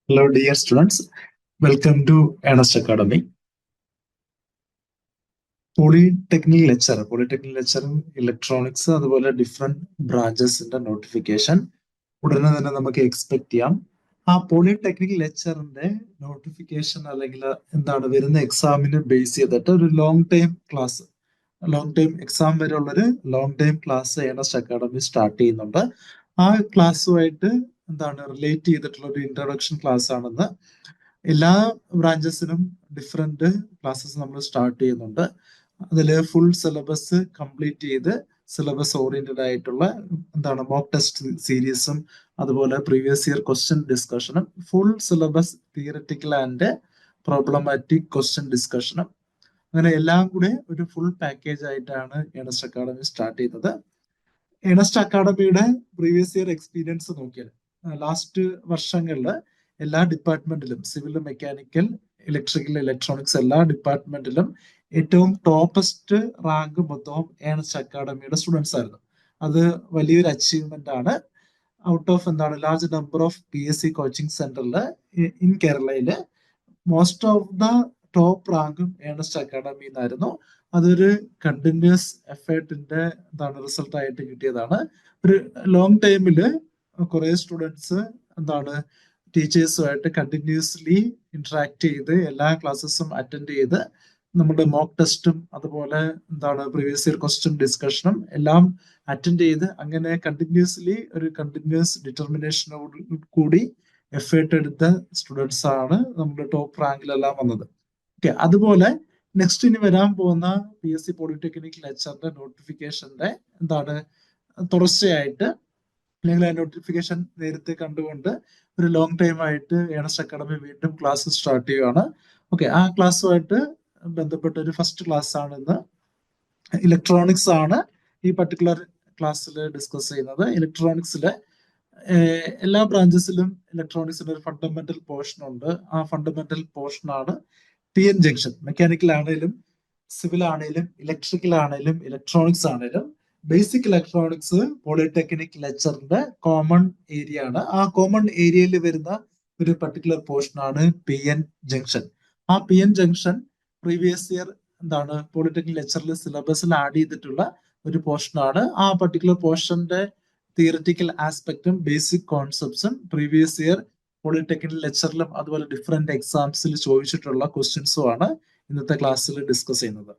Hello, dear students. Welcome to Ernest Academy. Polytechnic lecture electronics അതുപോലെ different ബ്രാഞ്ചസിന്റെ notification ഉടനെ തന്നെ നമുക്ക് എക്സ്പെക്ട് ചെയ്യാം. ആ പോളിടെക്നിക് ലെക്ചറിന്റെ നോട്ടിഫിക്കേഷൻ അല്ലെങ്കിൽ എന്താണ് വരുന്ന എക്സാമിന് ബേസ് ചെയ്തിട്ട് ഒരു long time class, long time exam വരെ ഉള്ളൊരു long time class Earnest academy start ചെയ്യുന്നുണ്ട്. ആ ക്ലാസ്സുമായിട്ട് എന്താണ് റിലേറ്റ് ചെയ്തിട്ടുള്ള ഒരു ഇൻട്രൊഡക്ഷൻ ക്ലാസ് ആണെന്ന്. എല്ലാ ബ്രാഞ്ചസിനും ഡിഫറെന്റ് ക്ലാസ്സസ് നമ്മൾ സ്റ്റാർട്ട് ചെയ്യുന്നുണ്ട്. അതിൽ ഫുൾ സിലബസ് കംപ്ലീറ്റ് ചെയ്ത് സിലബസ് ഓറിയന്റഡ് ആയിട്ടുള്ള എന്താണ് മോക്ക് ടെസ്റ്റ് സീരീസും അതുപോലെ പ്രീവിയസ് ഇയർ ക്വസ്റ്റ്യൻ ഡിസ്കഷനും full syllabus theoretical and problematic question ഡിസ്കഷനും അങ്ങനെ എല്ലാം കൂടെ ഒരു ഫുൾ പാക്കേജ് ആയിട്ടാണ് ഏണസ്റ്റ് അക്കാഡമി സ്റ്റാർട്ട് ചെയ്തത്. ഏണസ്റ്റ് അക്കാഡമിയുടെ പ്രീവിയസ് ഇയർ എക്സ്പീരിയൻസ് നോക്കിയാൽ ലാസ്റ്റ് വർഷങ്ങളിൽ എല്ലാ ഡിപ്പാർട്ട്മെന്റിലും സിവിൽ, മെക്കാനിക്കൽ, ഇലക്ട്രിക്കൽ, ഇലക്ട്രോണിക്സ് എല്ലാ ഡിപ്പാർട്ട്മെന്റിലും ഏറ്റവും ടോപ്പസ്റ്റ് റാങ്ക് മൊത്തവും ഏണസ്റ്റ് അക്കാഡമിയുടെ സ്റ്റുഡൻസ് ആയിരുന്നു. അത് വലിയൊരു അച്ചീവ്മെന്റ് ആണ്. ഔട്ട് ഓഫ് എന്താണ് large number of PSC coaching സെന്ററിൽ ഇൻ കേരളയില് മോസ്റ്റ് ഓഫ് ദ ടോപ്പ് റാങ്കും ഏണസ്റ്റ് അക്കാഡമി എന്നായിരുന്നു. അതൊരു കണ്ടിന്യൂസ് എഫേർട്ടിന്റെ എന്താണ് റിസൾട്ട് ആയിട്ട് കിട്ടിയതാണ്. ഒരു ലോങ് ടൈമില് കുറെ സ്റ്റുഡൻസ് എന്താണ് ടീച്ചേഴ്സുമായിട്ട് കണ്ടിന്യൂസ്ലി ഇന്ററാക്ട് ചെയ്ത് എല്ലാ ക്ലാസ്സസും അറ്റൻഡ് ചെയ്ത് നമ്മുടെ മോക്ക് ടെസ്റ്റും അതുപോലെ എന്താണ് പ്രീവിയസ് ഇയർ ക്വസ്റ്റ്യൻ ഡിസ്കഷനും എല്ലാം അറ്റൻഡ് ചെയ്ത് അങ്ങനെ കണ്ടിന്യൂസ്ലി ഒരു കണ്ടിന്യൂസ് ഡിറ്റർമിനേഷനോട് കൂടി എഫേർട്ട് എടുത്ത സ്റ്റുഡൻസ് ആണ് നമ്മുടെ ടോപ്പ് റാങ്കിലെല്ലാം വന്നത്. ഓക്കെ, അതുപോലെ നെക്സ്റ്റ് ഇനി വരാൻ പോകുന്ന PSC പോളിടെക്നിക് ലെക്ചറിന്റെ നോട്ടിഫിക്കേഷന്റെ എന്താണ് തുടർച്ചയായിട്ട് അല്ലെങ്കിൽ ആ നോട്ടിഫിക്കേഷൻ നേരത്തെ കണ്ടുകൊണ്ട് ഒരു ലോങ് ടൈം ആയിട്ട് ഏണസ്റ്റ് അക്കാഡമി വീണ്ടും ക്ലാസ് സ്റ്റാർട്ട് ചെയ്യുകയാണ്. ഓക്കെ, ആ ക്ലാസ്സുമായിട്ട് ബന്ധപ്പെട്ട ഒരു ഫസ്റ്റ് ക്ലാസ് ആണ് ഇന്ന്. ഇലക്ട്രോണിക്സ് ആണ് ഈ പർട്ടിക്കുലർ ക്ലാസ്സിൽ ഡിസ്കസ് ചെയ്യുന്നത്. ഇലക്ട്രോണിക്സിലെ എല്ലാ ബ്രാഞ്ചസിലും ഇലക്ട്രോണിക്സിന്റെ ഒരു ഫണ്ടമെന്റൽ പോർഷൻ ഉണ്ട്. ആ ഫണ്ടമെന്റൽ പോർഷൻ ആണ് PN ജംഗ്ഷൻ. മെക്കാനിക്കൽ ആണെങ്കിലും സിവിൽ ആണെങ്കിലും ഇലക്ട്രിക്കൽ ആണെങ്കിലും ഇലക്ട്രോണിക്സ് ആണെങ്കിലും ബേസിക് ഇലക്ട്രോണിക്സ് പോളിടെക്നിക് ലെക്ചറിന്റെ കോമൺ ഏരിയ ആണ്. ആ കോമൺ ഏരിയയിൽ വരുന്ന ഒരു പർട്ടിക്കുലർ പോർഷൻ ആണ് PN ജംഗ്ഷൻ. ആ PN ജംഗ്ഷൻ പ്രീവിയസ് ഇയർ എന്താണ് പോളിടെക്നിക് ലെക്ചറിൽ സിലബസിൽ ആഡ് ചെയ്തിട്ടുള്ള ഒരു പോർഷൻ ആണ്. ആ പർട്ടിക്കുലർ പോർഷന്റെ തിയററ്റിക്കൽ ആസ്പെക്റ്റും ബേസിക് കോൺസെപ്റ്റ്സും പ്രീവിയസ് ഇയർ പോളിടെക്നിക് ലെക്ചറിലും അതുപോലെ ഡിഫറെന്റ് എക്സാംസിൽ ചോദിച്ചിട്ടുള്ള ക്വസ്റ്റ്യൻസും ആണ് ഇന്നത്തെ ക്ലാസ്സിൽ ഡിസ്കസ് ചെയ്യുന്നത്.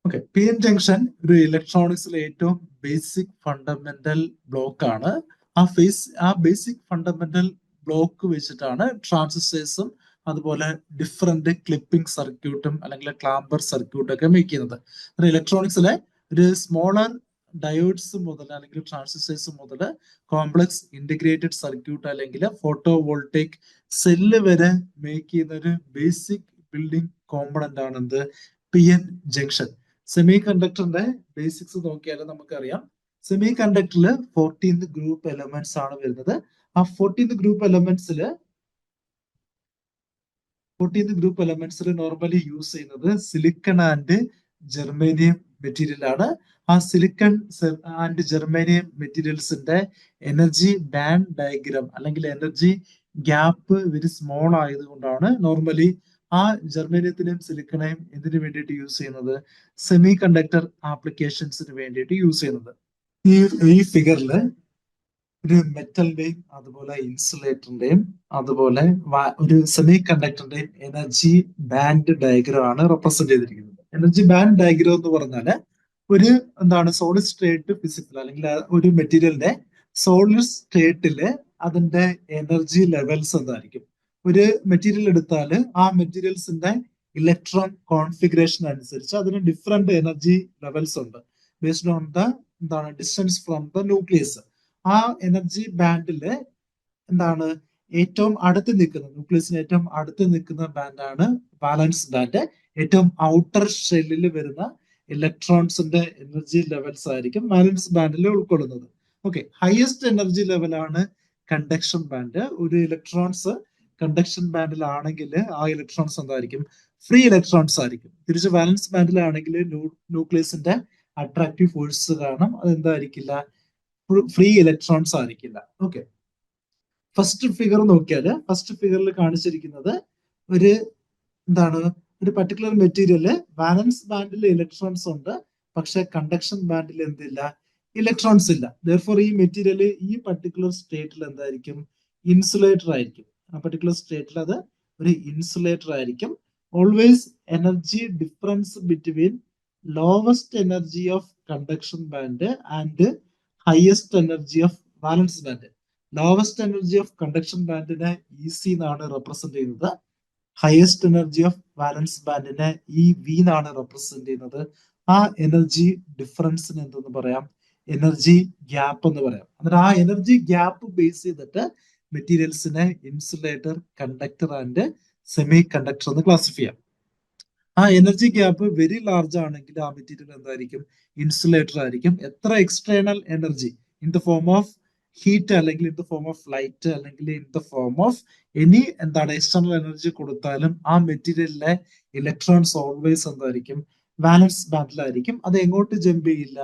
ഓക്കെ, PN ജംഗ്ഷൻ ഒരു ഇലക്ട്രോണിക്സിലെ ഏറ്റവും ബേസിക് ഫണ്ടമെന്റൽ ബ്ലോക്ക് ആണ്. ആ ബേസിക് ഫണ്ടമെന്റൽ ബ്ലോക്ക് വെച്ചിട്ടാണ് ട്രാൻസിസ്റ്റേഴ്സും അതുപോലെ ഡിഫറെന്റ് ക്ലിപ്പിംഗ് സർക്യൂട്ടും അല്ലെങ്കിൽ ക്ലാമ്പർ സർക്യൂട്ടും ഒക്കെ മേക്ക് ചെയ്യുന്നത്. ഇലക്ട്രോണിക്സിലെ ഒരു സ്മോളർ ഡയോഡ്സ് മുതൽ അല്ലെങ്കിൽ ട്രാൻസിസ്റ്റേഴ്സ് മുതൽ കോംപ്ലക്സ് ഇന്റഗ്രേറ്റഡ് സർക്യൂട്ട് അല്ലെങ്കിൽ ഫോട്ടോ വോൾട്ടേക് സെല്ല് വരെ മേക്ക് ചെയ്യുന്ന ഒരു ബേസിക് ബിൽഡിംഗ് കോമ്പണന്റ് ആണ് എന്ത് PN ജംഗ്ഷൻ. സെമി കണ്ടക്ടറിന്റെ ബേസിക്സ് നോക്കിയാൽ നമുക്കറിയാം. സെമി കണ്ടക്ടറിൽ 14th ഗ്രൂപ്പ് എലമെന്റ്സ് ആണ് വരുന്നത്. ആ 14th ഗ്രൂപ്പ് എലമെന്റ്സിൽ നോർമലി യൂസ് ചെയ്യുന്നത് സിലിക്കൺ ആൻഡ് ജെർമേനിയം മെറ്റീരിയൽ ആണ്. ആ സിലിക്കൺ ആൻഡ് ജെർമേനിയം മെറ്റീരിയൽസിന്റെ എനർജി ബാൻഡ് ഡയഗ്രാം അല്ലെങ്കിൽ എനർജി ഗ്യാപ്പ് വെരി സ്മോൾ ആയതുകൊണ്ടാണ് നോർമലി ആ ജെർമേനിയത്തിനെയും സിലിക്കണയും എന്തിനു വേണ്ടിയിട്ട് യൂസ് ചെയ്യുന്നത്? സെമി കണ്ടക്ടർ ആപ്ലിക്കേഷൻസിന് വേണ്ടിയിട്ട് യൂസ് ചെയ്യുന്നത്. ഈ ഫിഗറിൽ ഒരു മെറ്റലിന്റെയും അതുപോലെ ഇൻസുലേറ്ററിന്റെയും അതുപോലെ ഒരു സെമി കണ്ടക്ടറിന്റെയും എനർജി ബാൻഡ് ഡയഗ്രാം ആണ് റെപ്രസെന്റ് ചെയ്തിരിക്കുന്നത്. എനർജി ബാൻഡ് ഡയഗ്രാം എന്ന് പറഞ്ഞാല് ഒരു എന്താണ് സോളിഡ് സ്റ്റേറ്റ് ഫിസിക്കൽ അല്ലെങ്കിൽ ഒരു മെറ്റീരിയലിന്റെ സോളിഡ് സ്റ്റേറ്റില് അതിന്റെ എനർജി ലെവൽസ് എന്തായിരിക്കും? ഒരു മെറ്റീരിയൽ എടുത്താൽ ആ മെറ്റീരിയൽസിന്റെ ഇലക്ട്രോൺ കോൺഫിഗറേഷൻ അനുസരിച്ച് അതിന് ഡിഫറെന്റ് എനർജി ലെവൽസ് ഉണ്ട് ബേസ്ഡ് ഓൺ ദ എന്താണ് ഡിസ്റ്റൻസ് ഫ്രം ദ ന്യൂക്ലിയസ്. ആ എനർജി ബാൻഡില് എന്താണ് ഏറ്റവും അടുത്ത് നിൽക്കുന്ന ന്യൂക്ലിയസിന് ഏറ്റവും അടുത്ത് നിൽക്കുന്ന ബാൻഡാണ് വാലൻസ് ബാൻഡ്. ഏറ്റവും ഔട്ടർ ഷെല്ലിൽ വരുന്ന ഇലക്ട്രോൺസിന്റെ എനർജി ലെവൽസ് ആയിരിക്കും വാലൻസ് ബാൻഡിൽ ഉൾക്കൊള്ളുന്നത്. ഓക്കെ, ഹയസ്റ്റ് എനർജി ലെവലാണ് കണ്ടക്ഷൻ ബാൻഡ്. ഒരു ഇലക്ട്രോൺസ് കണ്ടക്ഷൻ ബാൻഡിലാണെങ്കിൽ ആ ഇലക്ട്രോൺസ് എന്തായിരിക്കും? ഫ്രീ ഇലക്ട്രോൺസ് ആയിരിക്കും. തിരിച്ച് വാലൻസ് ബാൻഡിലാണെങ്കിൽ ന്യൂക്ലിയസിന്റെ അട്രാക്റ്റീവ് ഫോഴ്സ് കാരണം അതെന്തായിരിക്കില്ല? ഫ്രീ ഇലക്ട്രോൺസ് ആയിരിക്കില്ല. ഓക്കെ, ഫസ്റ്റ് ഫിഗർ നോക്കിയാല് ഫസ്റ്റ് ഫിഗറിൽ കാണിച്ചിരിക്കുന്നത് ഒരു എന്താണ് ഒരു പർട്ടിക്കുലർ മെറ്റീരിയല് വാലൻസ് ബാൻഡിൽ ഇലക്ട്രോൺസ് ഉണ്ട്, പക്ഷെ കണ്ടക്ഷൻ ബാൻഡിൽ എന്തില്ല, ഇലക്ട്രോൺസ് ഇല്ല. ദർഫോർ ഈ മെറ്റീരിയൽ ഈ പർട്ടിക്കുലർ സ്റ്റേറ്റിൽ എന്തായിരിക്കും, ഇൻസുലേറ്റർ ആയിരിക്കും. ആ പർട്ടിക്കുലർ സ്റ്റേറ്റിൽ അത് ഒരു ഇൻസുലേറ്റർ ആയിരിക്കും. Always energy difference between lowest energy of conduction band and highest energy of valence band. Lowest energy of conduction ബാൻഡിനെ ഇസി എന്നാണ് റെപ്രസെന്റ് ചെയ്യുന്നത്. ഹയസ്റ്റ് എനർജി ഓഫ് വാലൻസ് ബാൻഡിനെ ഈ വി എന്നാണ് റെപ്രസെന്റ് ചെയ്യുന്നത്. ആ എനർജി ഡിഫറൻസിന് എന്തെന്ന് പറയാം, എനർജി ഗ്യാപ്പ് എന്ന് പറയാം. എന്നിട്ട് ആ എനർജി ഗ്യാപ്പ് ബേസ് ചെയ്തിട്ട് മെറ്റീരിയൽസിനെ insulator, conductor and semi conductor എന്ന് ക്ലാസിഫൈ ചെയ്യാം. ആ എനർജി ഗ്യാപ്പ് വെരി ലാർജ് ആണെങ്കിൽ ആ മെറ്റീരിയൽ എന്തായിരിക്കും, ഇൻസുലേറ്റർ ആയിരിക്കും. എത്ര external energy in the form of heat അല്ലെങ്കിൽ in the form of light അല്ലെങ്കിൽ in the form of any എന്താണ് എക്സ്റ്റേണൽ എനർജി കൊടുത്താലും ആ മെറ്റീരിയലിലെ ഇലക്ട്രോൺസ് ഓൾവേസ് എന്തായിരിക്കും, വാലൻസ് ബാൻഡിലായിരിക്കും. അത് എങ്ങോട്ട് ജമ്പ് ചെയ്യില്ല,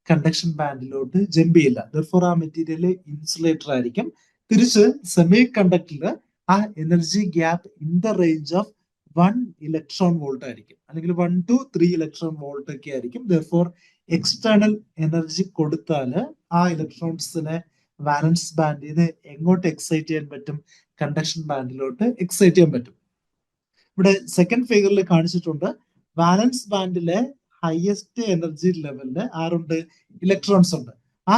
കണ്ടക്ഷൻ ബാൻഡിലോട്ട് ജമ്പ് ചെയ്യില്ല. ദർഫോർ ആ മെറ്റീരിയൽ ഇൻസുലേറ്റർ ആയിരിക്കും. തിരിച്ച് സെമി കണ്ടക്ടറിൽ ആ energy gap in the range of 1 electron volt ആയിരിക്കും, അല്ലെങ്കിൽ 1 to 3 ഇലക്ട്രോൺ വോൾട്ട് ഒക്കെ ആയിരിക്കും. ദർഫോർ എക്സ്റ്റേണൽ എനർജി കൊടുത്താൽ ആ ഇലക്ട്രോൺസിനെ വാലൻസ് ബാൻഡിന് എങ്ങോട്ട് എക്സൈറ്റ് ചെയ്യാൻ പറ്റും, കണ്ടക്ഷൻ ബാൻഡിലോട്ട് എക്സൈറ്റ് ചെയ്യാൻ പറ്റും. ഇവിടെ സെക്കൻഡ് ഫിഗറിൽ കാണിച്ചിട്ടുണ്ട് വാലൻസ് ബാൻഡിലെ ഹയസ്റ്റ് എനർജി ലെവലില് ആരുണ്ട്, ഇലക്ട്രോൺസ് ഉണ്ട്. ആ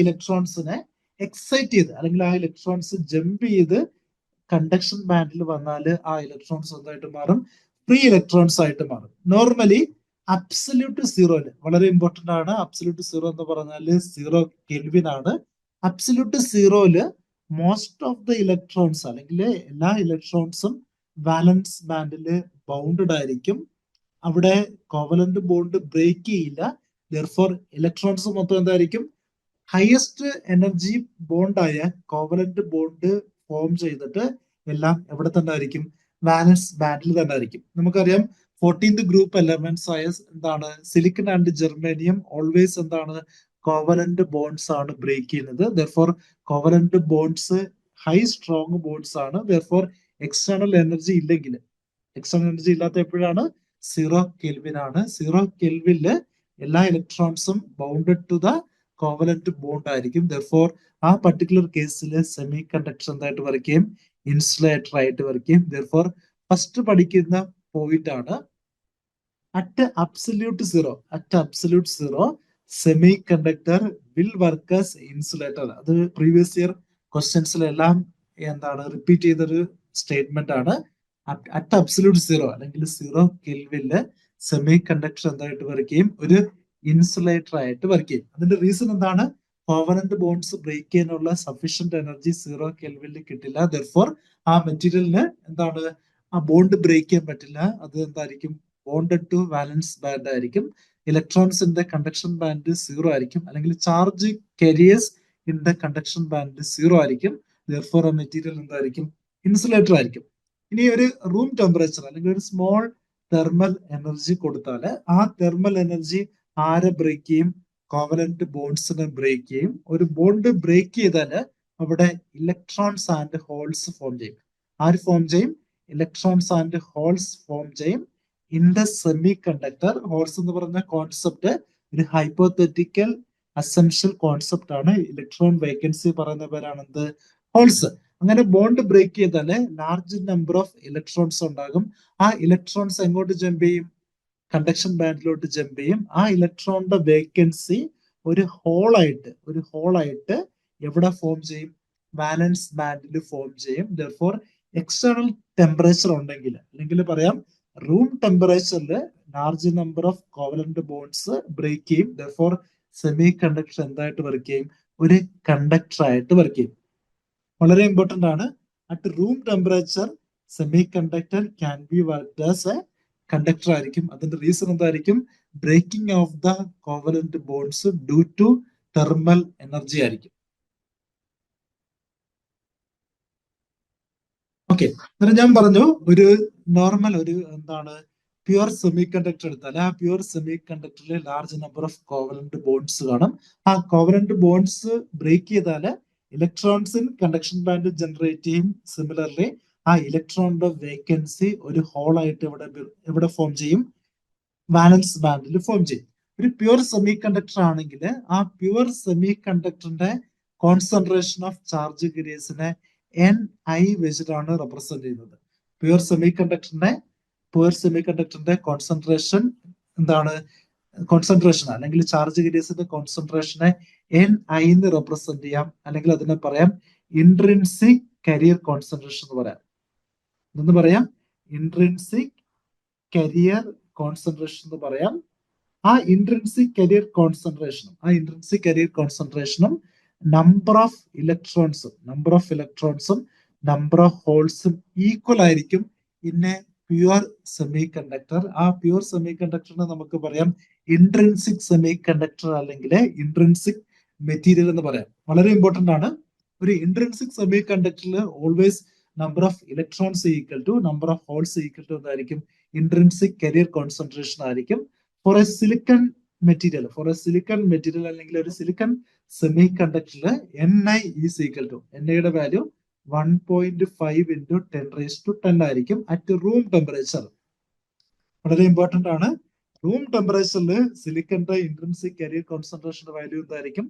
ഇലക്ട്രോൺസിനെ എക്സൈറ്റ് ചെയ്ത് അല്ലെങ്കിൽ ആ ഇലക്ട്രോൺസ് ജമ്പ് ചെയ്ത് കണ്ടക്ഷൻ ബാൻഡിൽ വന്നാൽ ആ ഇലക്ട്രോൺസ് എന്തായിട്ട് മാറും, ഫ്രീ ഇലക്ട്രോൺസ് ആയിട്ട് മാറും. നോർമലി അബ്സല്യൂട്ട് സീറോയില് വളരെ ഇമ്പോർട്ടന്റ് ആണ്. അബ്സല്യൂട്ട് സീറോ എന്ന് പറഞ്ഞാൽ 0 കെൽവിൻ ആണ്. അബ്സല്യൂട്ട് സീറോയില് മോസ്റ്റ് ഓഫ് ദ ഇലക്ട്രോൺസ് അല്ലെങ്കിൽ എല്ലാ ഇലക്ട്രോൺസും വാലൻസ് ബാൻഡിൽ ബൗണ്ടഡ് ആയിരിക്കും. അവിടെ കോവലന്റ് ബോണ്ട് ബ്രേക്ക് ചെയ്യില്ല. ദർഫോർ ഇലക്ട്രോൺസ് മൊത്തം എന്തായിരിക്കും, ഹയസ്റ്റ് എനർജി ബോണ്ടായ കോവലന്റ് ബോണ്ട് ഫോം ചെയ്തിട്ട് എല്ലാം എവിടെ തന്നെ ആയിരിക്കും, വാലൻസ് ബാൻഡിൽ തന്നെ ആയിരിക്കും. നമുക്കറിയാം 14th ഗ്രൂപ്പ് എലമെന്റ്സ് ആയ എന്താണ് സിലിക്കൺ ആൻഡ് ജെർമേനിയം ഓൾവേസ് എന്താണ് കോവലന്റ് ബോണ്ട്സ് ആണ് ബ്രേക്ക് ചെയ്യുന്നത്. Therefore covalent bonds high strong bonds ആണ്. ദർഫോർ എക്സ്റ്റേണൽ എനർജി ഇല്ലെങ്കിൽ, എക്സ്റ്റേണൽ എനർജി ഇല്ലാത്ത എപ്പോഴാണ്, 0 കെൽവിൻ ആണ്. 0 കെൽവിനില് എല്ലാ ഇലക്ട്രോൺസും bounded to the covalent bond ആയിരിക്കും. ദർഫോർ ആ പർട്ടിക്കുലർ കേസിൽ സെമി കണ്ടക്ടർ എന്തായിട്ട് വർക്ക് ചെയ്യും, ഇൻസുലേറ്റർ ആയിട്ട് വർക്ക് ചെയ്യും. ദർഫോർ ഫസ്റ്റ് പഠിക്കുന്ന പോയിന്റ് ആണ് at absolute zero semi conductor will work as insulator. അത് പ്രീവിയസ് ഇയർ ക്വസ്റ്റ്യൻസിലെല്ലാം എന്താണ് റിപ്പീറ്റ് ചെയ്തൊരു സ്റ്റേറ്റ്മെന്റ് ആണ്. അറ്റ് അബ്സല്യൂട്ട് സീറോ അല്ലെങ്കിൽ 0 കെൽവിനില് സെമി കണ്ടക്ടർ എന്തായിട്ട് വർക്ക് ചെയ്യും, ഒരു ഇൻസുലേറ്റർ ആയിട്ട് വർക്ക് ചെയ്യും. അതിന്റെ റീസൺ എന്താണ്, കോവലന്റ് ബോണ്ട്സ് ബ്രേക്ക് ചെയ്യാനുള്ള സഫീഷ്യന്റ് എനർജി 0 കെൽവിനിൽ കിട്ടില്ല. ദർഫോർ ആ മെറ്റീരിയലിന് എന്താണ്, ആ ബോണ്ട് ബ്രേക്ക് ചെയ്യാൻ പറ്റില്ല. അത് എന്തായിരിക്കും, ബോണ്ടഡ് ടു വാലൻസ് ബാൻഡ് ആയിരിക്കും. ഇലക്ട്രോൺസിന്റെ കണ്ടക്ഷൻ ബാൻഡ് 0 ആയിരിക്കും, അല്ലെങ്കിൽ charge careers in the conduction band 0 ആയിരിക്കും. ദർഫോർ ആ മെറ്റീരിയൽ എന്തായിരിക്കും, ഇൻസുലേറ്റർ ആയിരിക്കും. ഇനി ഒരു റൂം ടെമ്പറേച്ചർ അല്ലെങ്കിൽ ഒരു സ്മോൾ തെർമൽ എനർജി കൊടുത്താൽ ആ തെർമൽ എനർജി ആരെ ബ്രേക്ക് ചെയ്യും, കോവലന്റ് ബോണ്ട്സിനെ ബ്രേക്ക് ചെയ്യും. ഒരു ബോണ്ട് ബ്രേക്ക് ചെയ്താൽ അവിടെ ഇലക്ട്രോൺസ് ആൻഡ് ഹോൾസ് ഫോം ചെയ്യും. ആര് ഫോം ചെയ്യും, ഇലക്ട്രോൺസ് ആൻഡ് ഹോൾസ് ഫോം ചെയ്യും in the semiconductor. Holes എന്ന് പറഞ്ഞ കോൺസെപ്റ്റ് ഒരു ഹൈപ്പോത്തറ്റിക്കൽ അസംഷൻ കോൺസെപ്റ്റ് ആണ്. ഇലക്ട്രോൺ വേക്കൻസി പറയുന്ന പേരാണ് എന്ത്, ഹോൾസ്. അങ്ങനെ ബോണ്ട് ബ്രേക്ക് ചെയ്താല് ലാർജ് നമ്പർ ഓഫ് ഇലക്ട്രോൺസ് ഉണ്ടാകും. ആ ഇലക്ട്രോൺസ് എങ്ങോട്ട് ജമ്പ് ചെയ്യും, കണ്ടക്ഷൻ ബാൻഡിലോട്ട് ജമ്പ് ചെയ്യും. ആ ഇലക്ട്രോണിന്റെ വേക്കൻസി ഒരു ഹോളായിട്ട് എവിടെ ഫോം ചെയ്യും, വാലൻസ് ബാൻഡിൽ ഫോം ചെയ്യും. ദർഫോർ എക്സ്റ്റേണൽ ടെമ്പറേച്ചർ ഉണ്ടെങ്കിൽ, അല്ലെങ്കിൽ പറയാം റൂം ടെമ്പറേച്ചറിൽ large number of covalent bonds break ചെയ്യും. ദർഫോർ സെമി കണ്ടക്ടർ എന്തായിട്ട് വർക്ക് ചെയ്യും, ഒരു കണ്ടക്ടർ ആയിട്ട് വർക്ക് ചെയ്യും. വളരെ ഇമ്പോർട്ടന്റ് ആണ്. At room temperature semi conductor can be worked as a conductor ആയിരിക്കും. അതിന്റെ റീസൺ എന്തായിരിക്കും, breaking of the covalent bonds due to thermal energy ആയിരിക്കും. ഓക്കെ, എന്നിട്ട് ഞാൻ പറഞ്ഞു ഒരു നോർമൽ ഒരു എന്താണ് പ്യുവർ സെമി കണ്ടക്ടർ എടുത്താൽ ആ പ്യുവർ സെമി കണ്ടക്ടറിൽ large number of covalent bonds കാണും. ആ കോവലന്റ് ബോണ്ട്സ് ബ്രേക്ക് ചെയ്താൽ electrons in conduction band generate ചെയ്യും. സിമിലർലി ആ ഇലക്ട്രോണിന്റെ വേക്കൻസി ഒരു ഹോൾ ആയിട്ട് ഇവിടെ ഫോം ചെയ്യും, വാലൻസ് ബാൻഡിൽ ഫോം ചെയ്യും. ഒരു പ്യുവർ സെമി കണ്ടക്ടർ ആണെങ്കിൽ ആ പ്യുവർ സെമി കണ്ടക്ടറിന്റെ കോൺസെൻട്രേഷൻ ഓഫ് ചാർജ് കരീസിനെ Ni വെച്ചിട്ടാണ് റെപ്രസെന്റ് ചെയ്യുന്നത്. പ്യുവർ സെമി കണ്ടക്ടറിന്റെ കോൺസെൻട്രേഷൻ എന്താണ്? കോൺസെൻട്രേഷൻ അല്ലെങ്കിൽ ചാർജ് കരീസിന്റെ കോൺസെൻട്രേഷനെ Ni എന്ന് റെപ്രസെന്റ് ചെയ്യാം, അല്ലെങ്കിൽ അതിനെ പറയാം ഇൻട്രിൻസിക് കരിയർ കോൺസെൻട്രേഷൻ എന്ന് പറയാം. എന്ന് പറയാം ഇൻട്രിൻസിക് കരിയർ കോൺസെൻട്രേഷൻ എന്ന് പറയാം. ആ ഇൻട്രിൻസിക് കരിയർ കോൺസെൻട്രേഷനും നമ്പർ ഓഫ് ഇലക്ട്രോൺസും നമ്പർ ഓഫ് ഹോൾസും ഈക്വൽ ആയിരിക്കും in a pure semi conductor. ആ പ്യുവർ സെമി കണ്ടക്ടറിനെ നമുക്ക് പറയാം ഇൻട്രിൻസിക് സെമി കണ്ടക്ടർ അല്ലെങ്കിൽ ഇൻട്രിൻസിക് മെറ്റീരിയൽ എന്ന് പറയാം. വളരെ ഇമ്പോർട്ടന്റ് ആണ്. ഒരു ഇൻട്രിൻസിക് സെമി കണ്ടക്ടറിൽ always number of electrons equal to number of holes equal to എന്തായിരിക്കും? ഇൻട്രിൻസിക് കരിയർ കോൺസെൻട്രേഷൻ ആയിരിക്കും. ഫോർ എ സിലിക്കൺ മെറ്റീരിയൽ അല്ലെങ്കിൽ ഒരു സിലിക്കൺ സെമി കണ്ടക്ടറിൽ Ni is equal to Niയുടെ value 1.5 into 10⁻10 ആയിരിക്കും അറ്റ് റൂം ടെമ്പറേച്ചർ. വളരെ important ആണ്. Room ടെമ്പറേച്ചറിൽ സിലിക്കന്റെ ഇൻട്രിൻസിക് കരിയർ കോൺസെൻട്രേഷന്റെ വാല്യൂ എന്തായിരിക്കും?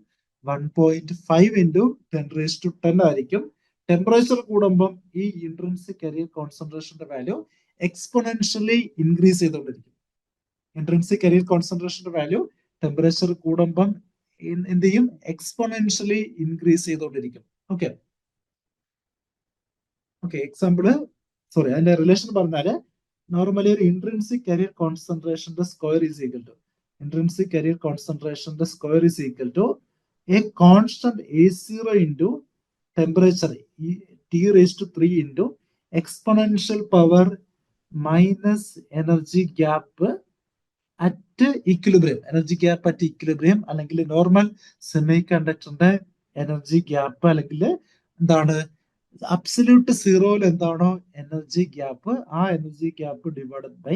1.5 into 10⁻10 ആയിരിക്കും. ടെമ്പറേച്ചർ കൂടുമ്പോൾ ഈ ഇൻട്രിൻസിക് കരിയർ കോൺസെൻട്രേഷന്റെ വാല്യൂ എക്സ്പോണൻഷ്യലി ഇൻക്രീസ് ചെയ്തുകൊണ്ടിരിക്കും. ഇൻട്രിൻസിക് കരിയർ കോൺസെൻട്രേഷന്റെ വാല്യൂ ടെമ്പറേച്ചർ കൂടുമ്പം എന്ത് ചെയ്യും? എക്സ്പോണൻഷ്യലി ഇൻക്രീസ് ചെയ്തുകൊണ്ടിരിക്കും. ഓക്കെ, അതിന്റെ റിലേഷൻ പറഞ്ഞാല് നോർമലി ഒരു ഇൻട്രിൻസിക് കരിയർ കോൺസെൻട്രേഷന്റെ square is equal to a constant A0 into temperature T⁻3 into exponential power minus energy gap at equilibrium അല്ലെങ്കിൽ നോർമൽ സെമി കണ്ടക്ടറിന്റെ എനർജി ഗ്യാപ്പ് അല്ലെങ്കിൽ എന്താണ് അബ്സല്യൂട്ട് സീറോയിൽ എന്താണോ എനർജി ഗ്യാപ്പ്, ആ energy gap divided by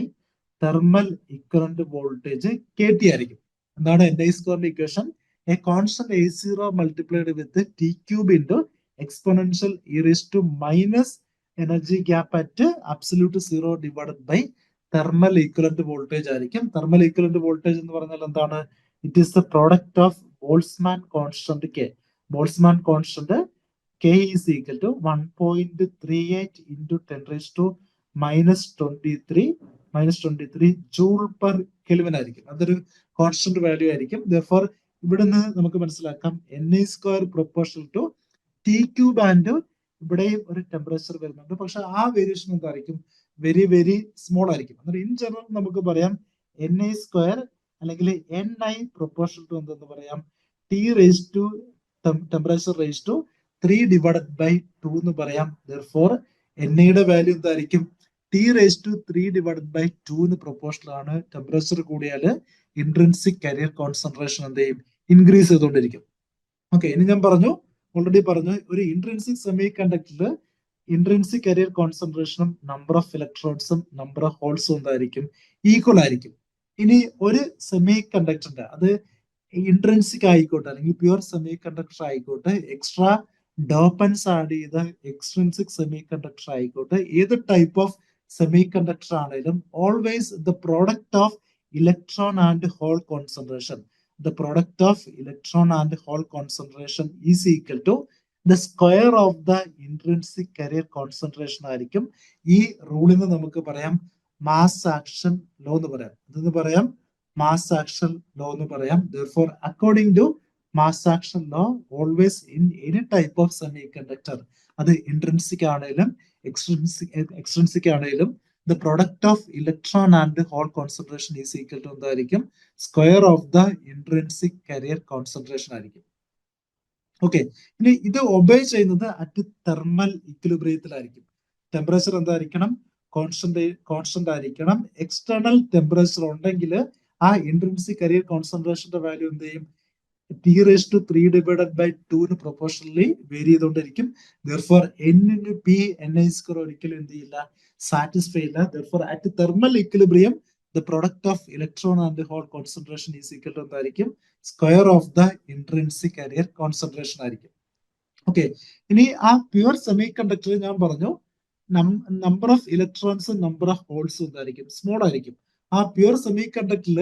thermal equivalent voltage KT ആയിരിക്കും. എന്താണ് Ni² equation? A constant A0 multiplied with T³ into exponential e⁻⁻ energy gap at absolute zero divided by thermal equivalent voltage ആയിരിക്കും. Thermal equivalent voltage എന്ന് പറഞ്ഞാൽ എന്താണ്? It is the product of Boltzmann constant K. Boltzmann constant K is equal to 1.38 into 10⁻23 joule per kelvin ആയിരിക്കും. അതൊരു constant value ആയിരിക്കും. Therefore ഇവിടുന്ന് നമുക്ക് മനസ്സിലാക്കാം Ni² proportional to T³ and ഇവിടെയും ഒരു ടെമ്പറേച്ചർ വരുന്നുണ്ട്. പക്ഷെ ആ വേരിയേഷൻ എന്തായിരിക്കും? വെരി വെരി സ്മോൾ ആയിരിക്കും. അന്നേരം ഇൻ ജനറൽ നമുക്ക് പറയാം Ni² അല്ലെങ്കിൽ Ni പ്രൊപ്പോർഷണൽ ടു എന്തെന്ന് പറയാം? ടെമ്പറേച്ചർ റേസ് ടു 3/2 എന്ന് പറയാം. Therefore Niയുടെ വാല്യൂ എന്തായിരിക്കും? T⁻3/2 പ്രൊപ്പോർഷണൽ ആണ്. ടെമ്പറേച്ചർ കൂടിയാൽ ഇൻട്രിൻസിക് കരിയർ കോൺസെൻട്രേഷൻ എന്ത് ചെയ്യും? ഇൻക്രീസ് ചെയ്തുകൊണ്ടിരിക്കും. ഓക്കെ, ഇനി ഞാൻ ഓൾറെഡി പറഞ്ഞു ഒരു ഇൻട്രിൻസിക് സെമി കണ്ടക്ടറിൽ ഇൻട്രിൻസിക് കരിയർ കോൺസെൻട്രേഷനും നമ്പർ ഓഫ് ഇലക്ട്രോൺസും നമ്പർ ഓഫ് ഹോൾസും എന്തായിരിക്കും? ഈക്വൽ ആയിരിക്കും. ഇനി ഒരു സെമി കണ്ടക്ടറിന്റെ അത് ഇൻട്രിൻസിക് ആയിക്കോട്ടെ അല്ലെങ്കിൽ പ്യുവർ സെമി കണ്ടക്ടർ ആയിക്കോട്ടെ, എക്സ്ട്രാ ഡോപ്പൻസ് ആഡ് ചെയ്ത എക്സ്ട്രിൻസിക് സെമി കണ്ടക്ടർ ആയിക്കോട്ടെ, ഏത് ടൈപ്പ് ഓഫ് സെമി കണ്ടക്ടർ ആണെങ്കിലും always the product of electron and hole concentration is equal to the square of the intrinsic carrier concentration ആയിരിക്കും. ഈ റൂളിന് നമുക്ക് പറയാം mass action law എന്ന് പറയാം. ഇതെന്ന് പറയാം മാസ് ആക്ഷൻ ലോ എന്ന് പറയാം. Therefore according to mass action law, always in any type of semiconductor, അത് ഇൻട്രിൻസിക് ആണെങ്കിലും എക്സ്ട്രിൻസിക് ആണെങ്കിലും the product of electron and hole concentration is equal to എന്തായിരിക്കും? Square of the intrinsic carrier concentration ആയിരിക്കും. Okay, ഇനി ഇത് obey ചെയ്യുന്നത് at thermal ഇക്വിലിബ്രിയത്തിലായിരിക്കും. Temperature എന്തായിരിക്കണം? Constant ആയിരിക്കണം. എക്സ്റ്റേണൽ ടെമ്പറേച്ചർ ഉണ്ടെങ്കിൽ ആ ഇൻട്രിൻസിക് കരിയർ കോൺസെൻട്രേഷന്റെ വാല്യൂ എന്ത് ചെയ്യും? T⁻3/2 പ്രൊപ്പോർഷണലി വേരി ചെയ്തുകൊണ്ടിരിക്കും. Therefore N/P Ni² ഒരിക്കലും എന്ത് ചെയ്യില്ല? സാറ്റിസ്ഫൈ ഇല്ല. Therefore at thermal equilibrium the product of electron and hole concentration is equal to എന്തായിരിക്കും? Square of the intrinsic carrier concentration ആയിരിക്കും. ഓക്കെ, ഇനി ആ പ്യുവർ സെമി കണ്ടക്ടർ ഞാൻ പറഞ്ഞു നമ്പർ ഓഫ് ഇലക്ട്രോൺസും നമ്പർ ഓഫ് ഹോൾസും എന്തായിരിക്കും, സ്മോൾ ആയിരിക്കും. ആ പ്യുവർ സെമി കണ്ടക്ടറിൽ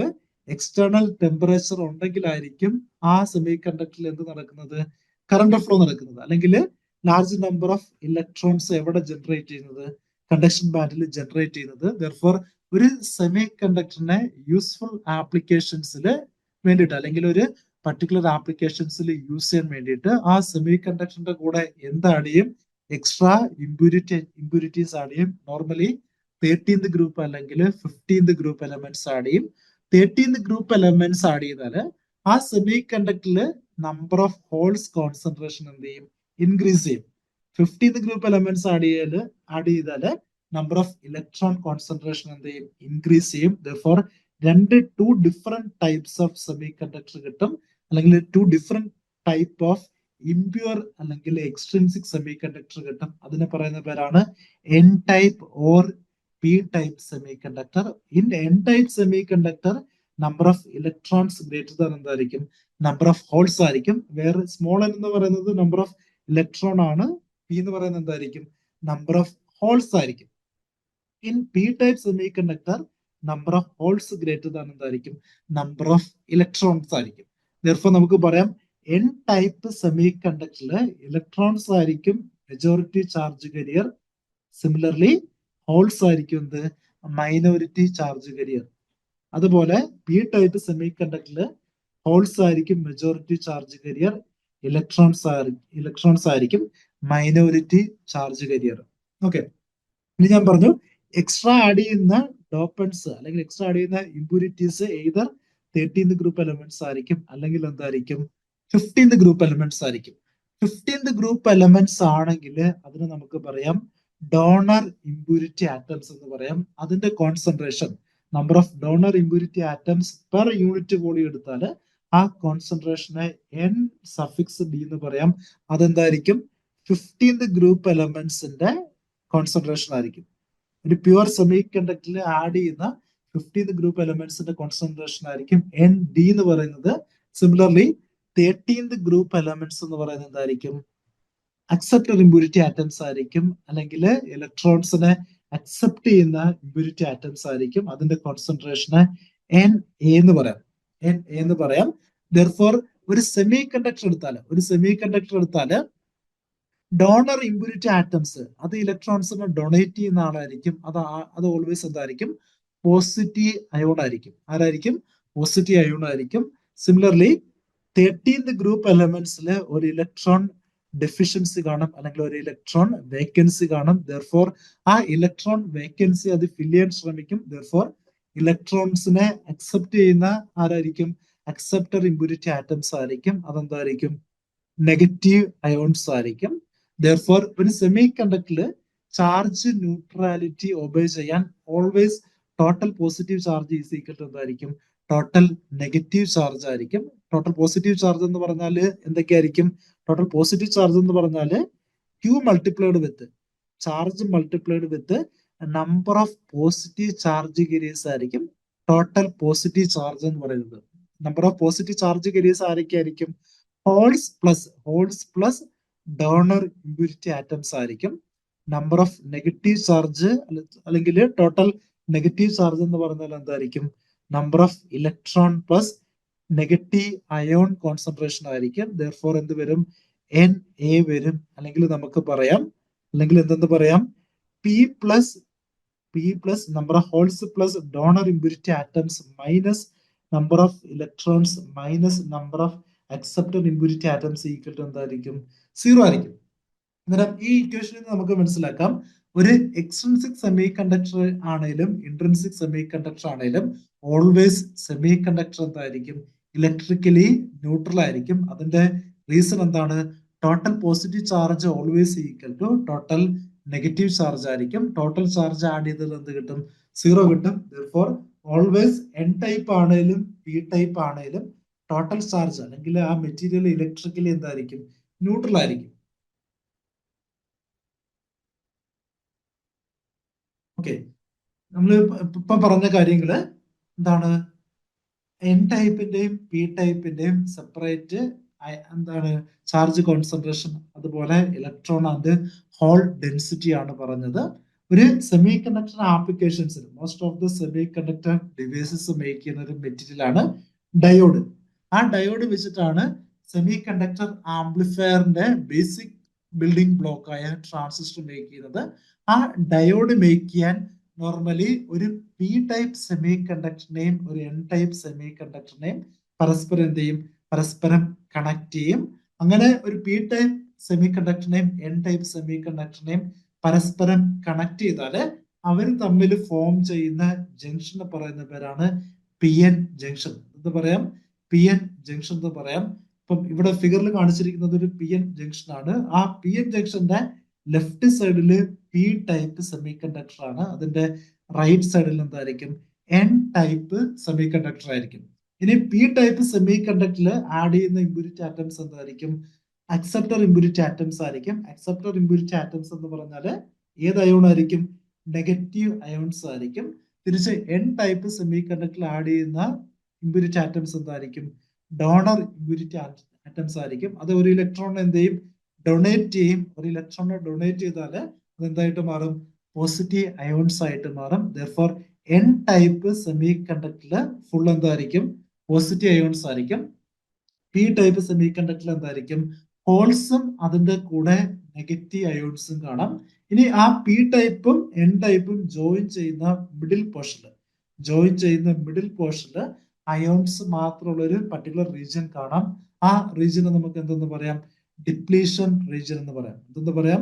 എക്സ്റ്റേണൽ ടെമ്പറേച്ചർ ഉണ്ടെങ്കിലായിരിക്കും ആ സെമി കണ്ടക്ടറിൽ എന്ത് നടക്കുന്നത്, കറണ്ട് ഫ്ലോ നടക്കുന്നത്. അല്ലെങ്കിൽ ലാർജ് നമ്പർ ഓഫ് ഇലക്ട്രോൺസ് എവിടെ ജനറേറ്റ് ചെയ്യുന്നത്, കണ്ടക്ഷൻ ബാൻഡിൽ ജനറേറ്റ് ചെയ്യുന്നത്. ദെർഫോർ ഒരു സെമി കണ്ടക്ടറിനെ യൂസ്ഫുൾ ആപ്ലിക്കേഷൻസിൽ വേണ്ടിയിട്ട് അല്ലെങ്കിൽ ഒരു പർട്ടിക്കുലർ ആപ്ലിക്കേഷൻസിൽ യൂസ് ചെയ്യാൻ വേണ്ടിയിട്ട് ആ സെമി കണ്ടക്ടറിന്റെ കൂടെ എന്ത് ആഡ് ചെയ്യും, എക്സ്ട്രാ ഇമ്പ്യൂരിറ്റീസ് ആഡ് ചെയ്യും. നോർമലി 13th ഗ്രൂപ്പ് അല്ലെങ്കിൽ 15th ഗ്രൂപ്പ് എലമെന്റ്സ് ആഡ് ചെയ്യും. 13th ഗ്രൂപ്പ് എലമെന്റ്സ് ആഡ് ചെയ്താൽ ആ സെമി കണ്ടക്ടറിൽ നമ്പർ ഓഫ് ഹോൾസ് കോൺസെൻട്രേഷൻ എന്ത് ചെയ്യും, ഇൻക്രീസ് ചെയ്യും. 15th ഗ്രൂപ്പ് എലമെന്റ്സ് ആഡ് ചെയ്താൽ നമ്പർ ഓഫ് ഇലക്ട്രോൺ കോൺസെൻട്രേഷൻ എന്ത് ചെയ്യും, ഇൻക്രീസ് ചെയ്യും. Therefore two different types of semi conductor കിട്ടും, അല്ലെങ്കിൽ two different type of impure അല്ലെങ്കിൽ എക്സ്ട്രിൻസിക് സെമി കണ്ടക്ടർ കിട്ടും. അതിനെ പറയുന്ന പേരാണ് N type or P type semiconductor. In N type semiconductor number of electrons greater than എന്തായിരിക്കും, number of holes ആയിരിക്കും. വേറെ സ്മോൾ എൻ എന്ന് പറയുന്നത് നമ്പർ ഓഫ് ഇലക്ട്രോൺ ആണ്, പി എന്ന് പറയുന്നത് എന്തായിരിക്കും, നമ്പർ ഓഫ് ഹോൾസ് ആയിരിക്കും. In p type semiconductor number of holes greater than എന്തായിരിക്കും, നമ്പർ ഓഫ് ഇലക്ട്രോൺസ് ആയിരിക്കും. Therefore നമുക്ക് പറയാം എൻ ടൈപ്പ് സെമി കണ്ടക്ടറിൽ ഇലക്ട്രോൺസ് ആയിരിക്കും majority charge carrier. Similarly holes ആയിരിക്കും എന്ത്, മൈനോറിറ്റി ചാർജ് കരിയർ. അതുപോലെ പി ടൈപ്പ് സെമി കണ്ടക്ടറിൽ ഹോൾസ് ആയിരിക്കും മെജോറിറ്റി ചാർജ് കരിയർ, ഇലക്ട്രോൺസ് ആയിരിക്കും മൈനോറിറ്റി ചാർജ് കരിയർ. ഓക്കെ, ഇനി ഞാൻ പറഞ്ഞു എക്സ്ട്രാ ആഡ് ചെയ്യുന്ന ഡോപ്പൻസ് അല്ലെങ്കിൽ എക്സ്ട്രാ ആഡ് ചെയ്യുന്ന impurities either 13th group elements ആയിരിക്കും അല്ലെങ്കിൽ എന്തായിരിക്കും 15th ഗ്രൂപ്പ് എലമെന്റ്സ് ആയിരിക്കും. 15th ഗ്രൂപ്പ് എലമെന്റ്സ് ആണെങ്കിൽ അതിന് നമുക്ക് പറയാം ഡോണർ ഇമ്പ്യൂരിറ്റി ആറ്റംസ് എന്ന് പറയാം. അതിന്റെ concentration number of donor impurity atoms per unit volume എടുത്താൽ ആ കോൺസെൻട്രേഷനെ എൻ സഫിക്സ് ഡി എന്ന് പറയാം. അതെന്തായിരിക്കും 15th ഗ്രൂപ്പ് എലമെന്റ്സിന്റെ കോൺസെൻട്രേഷൻ ആയിരിക്കും. ഒരു പ്യുവർ സെമി കണ്ടക്ടറിൽ ആഡ് ചെയ്യുന്ന 15th ഗ്രൂപ്പ് എലമെന്റ്സിന്റെ കോൺസെൻട്രേഷൻ ആയിരിക്കും എൻ ഡി എന്ന് പറയുന്നത്. സിമിലർലി 13th ഗ്രൂപ്പ് എലമെന്റ്സ് എന്ന് പറയുന്നത് എന്തായിരിക്കും, അക്സെപ്റ്റർ ഇമ്പ്യൂരിറ്റി ആറ്റംസ് ആയിരിക്കും, അല്ലെങ്കിൽ ഇലക്ട്രോൺസിനെ അക്സെപ്റ്റ് ചെയ്യുന്ന ഇമ്പ്യൂരിറ്റി ആറ്റംസ് ആയിരിക്കും. അതിന്റെ കോൺസെൻട്രേഷന് എൻ എ എന്ന് പറയാം, എൻ എ എന്ന് പറയാം. ദെർഫോർ ഒരു സെമി കണ്ടക്ടർ എടുത്താല് ഡോണർ ഇമ്പ്യൂരിറ്റി ആറ്റംസ് അത് ഇലക്ട്രോൺസിനെ ഡൊണേറ്റ് ചെയ്യുന്ന ആളായിരിക്കും. അത് ഓൾവേസ് എന്തായിരിക്കും, പോസിറ്റീവ് അയോൺ ആയിരിക്കും. ആരായിരിക്കും, പോസിറ്റീവ് അയോൺ ആയിരിക്കും. സിമിലർലി 13th ഗ്രൂപ്പ് എലമെന്റ്സിൽ ഒരു ഇലക്ട്രോൺ ഡെഫിഷ്യൻസി കാണും അല്ലെങ്കിൽ ഒരു ഇലക്ട്രോൺ വേക്കൻസി കാണും. ദെർഫോർ ആ ഇലക്ട്രോൺ വേക്കൻസി അത് ഫില്ല് ചെയ്യാൻ ശ്രമിക്കും. ദെർഫോർ ഇലക്ട്രോൺസിനെ അക്സെപ്റ്റ് ചെയ്യുന്ന ആരായിരിക്കും, അക്സെപ്റ്റർ ഇമ്പ്യൂരിറ്റി ആറ്റംസ് ആയിരിക്കും. അതെന്തായിരിക്കും, നെഗറ്റീവ് അയോൺസ് ആയിരിക്കും. ദെർഫോർ ഒരു സെമി കണ്ടക്ടറിൽ ചാർജ് ന്യൂട്രാലിറ്റി ഒബേ ചെയ്യാൻ always total positive charge is equal to എന്തായിരിക്കും, ടോട്ടൽ നെഗറ്റീവ് ചാർജ് ആയിരിക്കും. ടോട്ടൽ പോസിറ്റീവ് ചാർജ് എന്ന് പറഞ്ഞാൽ എന്തൊക്കെയായിരിക്കും, ടോട്ടൽ പോസിറ്റീവ് ചാർജ് എന്ന് പറഞ്ഞാൽ Q multiplied with charge multiplied with number of positive charge carriers ആയിരിക്കും ടോട്ടൽ പോസിറ്റീവ് ചാർജ് എന്ന് പറയുന്നത്. Number of positive charge carriers ആയിരിക്കും holes plus donor impurity atoms ആയിരിക്കും. നമ്പർ ഓഫ് നെഗറ്റീവ് ചാർജ് അല്ലെങ്കിൽ total negative charge എന്ന് പറഞ്ഞാൽ എന്തായിരിക്കും, number of electron plus negative ion concentration ആയിരിക്കും. ദെർഫോർ എന്ത് വരും, എൻ എ വരും. അല്ലെങ്കിൽ നമുക്ക് പറയാം, അല്ലെങ്കിൽ എന്തെന്ന് പറയാം, P plus number of holes plus donor impurity atoms minus number of electrons minus number of acceptor impurity atoms equal to എന്തായിരിക്കും, 0 ആയിരിക്കും. അന്നേരം ഈ ഇക്വേഷനിൽ നമുക്ക് മനസ്സിലാക്കാം ഒരു എക്സ്ട്രിൻസിക് സെമി കണ്ടക്ടർ ആണെങ്കിലും ഇൻട്രിൻസിക് സെമി കണ്ടക്ടർ ആണെങ്കിലും ഓൾവേസ് സെമി കണ്ടക്ടർ എന്തായിരിക്കും, ഇലക്ട്രിക്കലി ന്യൂട്രൽ ആയിരിക്കും. അതിന്റെ റീസൺ എന്താണ്, total positive charge always equal to total negative charge ആയിരിക്കും. ടോട്ടൽ ചാർജ് ആഡ് ചെയ്തത് എന്ത് കിട്ടും, 0 കിട്ടും. Therefore ഓൾവേസ് എൻ ടൈപ്പ് ആണെങ്കിലും പി ടൈപ്പ് ആണെങ്കിലും ടോട്ടൽ ചാർജ് അല്ലെങ്കിൽ ആ മെറ്റീരിയൽ ഇലക്ട്രിക്കലി എന്തായിരിക്കും, ന്യൂട്രൽ ആയിരിക്കും. ഓക്കെ, നമ്മൾ ഇപ്പൊ പറഞ്ഞ കാര്യങ്ങള് എന്താണ്, എൻ ടൈപ്പിന്റെയും പി ടൈപ്പിന്റെയും സെപ്പറേറ്റ് എന്താണ് ചാർജ് കോൺസെൻട്രേഷൻ, അതുപോലെ ഇലക്ട്രോൺ ആൻഡ് ഹോൾ ഡെൻസിറ്റി ആണ് പറഞ്ഞത്. ഒരു സെമി കണ്ടക്ടർ ആപ്ലിക്കേഷൻസിൽ most of the semiconductor devices make ചെയ്യുന്ന ഒരു മെറ്റീരിയൽ ആണ് ഡയോഡ്. ആ ഡയോഡ് വെച്ചിട്ടാണ് സെമി കണ്ടക്ടർ ആംപ്ലിഫയറിന്റെ ബേസിക് ബിൽഡിംഗ് ബ്ലോക്ക് ആയ ട്രാൻസിസ്റ്റർ മേക്ക് ചെയ്യുന്നത്. ആ ഡയോഡ് മേക്ക് ചെയ്യാൻ നോർമലി ഒരു പി ടൈപ്പ് സെമി കണ്ടക്ടറിനെയും ഒരു എൻ ടൈപ്പ് സെമി കണ്ടക്ടറിനെയും പരസ്പരം എന്ത് ചെയ്യും, പരസ്പരം കണക്ട് ചെയ്യും. അങ്ങനെ ഒരു പി ടൈപ്പ് സെമി കണ്ടക്ടറിനെയും എൻ ടൈപ്പ് സെമി കണ്ടക്ടറിനെയും പരസ്പരം കണക്ട് ചെയ്താല് അവർ തമ്മിൽ ഫോം ചെയ്യുന്ന ജംഗ്ഷൻ പറയുന്ന പേരാണ് പി എൻ ജംഗ്ഷൻ എന്ന് പറയാം, പി എൻ ജംഗ്ഷൻ എന്ന് പറയാം. ഇപ്പം ഇവിടെ ഫിഗറിൽ കാണിച്ചിരിക്കുന്നത് ഒരു പി എൻ ജംഗ്ഷൻ ആണ്. ആ പി എൻ ജംഗ്ഷന്റെ ലെഫ്റ്റ് സൈഡില് പി ടൈപ്പ് സെമി കണ്ടക്ടർ ആണ്, അതിന്റെ റൈറ്റ് സൈഡിൽ എന്തായിരിക്കും, എൻ ടൈപ്പ് സെമി കണ്ടക്ടർ ആയിരിക്കും. ഇനി പി ടൈപ്പ് സെമി കണ്ടക്ടറിൽ ആഡ് ചെയ്യുന്ന ഇമ്പ്യൂരിറ്റി ആറ്റംസ് എന്തായിരിക്കും, അക്സെപ്റ്റർ ഇമ്പ്യൂരിറ്റി ആറ്റംസ് ആയിരിക്കും. അക്സെപ്റ്റർ ഇമ്പ്യൂരിറ്റി ആറ്റംസ് എന്ന് പറഞ്ഞാല് ഏത് അയോൺ ആയിരിക്കും, നെഗറ്റീവ് അയോൺസ് ആയിരിക്കും. തിരിച്ച് എൻ ടൈപ്പ് സെമി കണ്ടക്ടറിൽ ആഡ് ചെയ്യുന്ന ഇമ്പ്യൂരിറ്റി ആറ്റംസ് എന്തായിരിക്കും, ഡോണർ ഇമ്പ്യൂരിറ്റി ആറ്റംസ് ആയിരിക്കും. അത് ഒരു ഇലക്ട്രോണിനെ എന്ത് ചെയ്യും, ഡൊണേറ്റ് ചെയ്യും. ഒരു ഇലക്ട്രോണിനെ ഡൊണേറ്റ് ചെയ്താല് അത് എന്തായിട്ട് മാറും, പോസിറ്റീവ് അയോൺസ് ആയിട്ട് മാറും. ദെർഫോർ എൻ ടൈപ്പ് സെമി കണ്ടക്ടറില് ഫുൾ എന്തായിരിക്കും, പോസിറ്റീവ് അയോൺസ് ആയിരിക്കും. പി ടൈപ്പ് സെമി കണ്ടക്ടറിൽ എന്തായിരിക്കും, ഹോൾസും അതിന്റെ കൂടെ നെഗറ്റീവ് അയോൺസും കാണാം. ഇനി ആ പി ടൈപ്പും എൻ ടൈപ്പും ജോയിൻ ചെയ്യുന്ന മിഡിൽ പോർഷനില് അയോൺസ് മാത്രമുള്ള ഒരു പർട്ടിക്കുലർ റീജിയൻ കാണാം. ആ റീജിയനെ നമുക്ക് എന്തെന്ന് പറയാം, ഡിപ്ലീഷൻ റീജിയൻ എന്ന് പറയാം. എന്തെന്ന് പറയാം,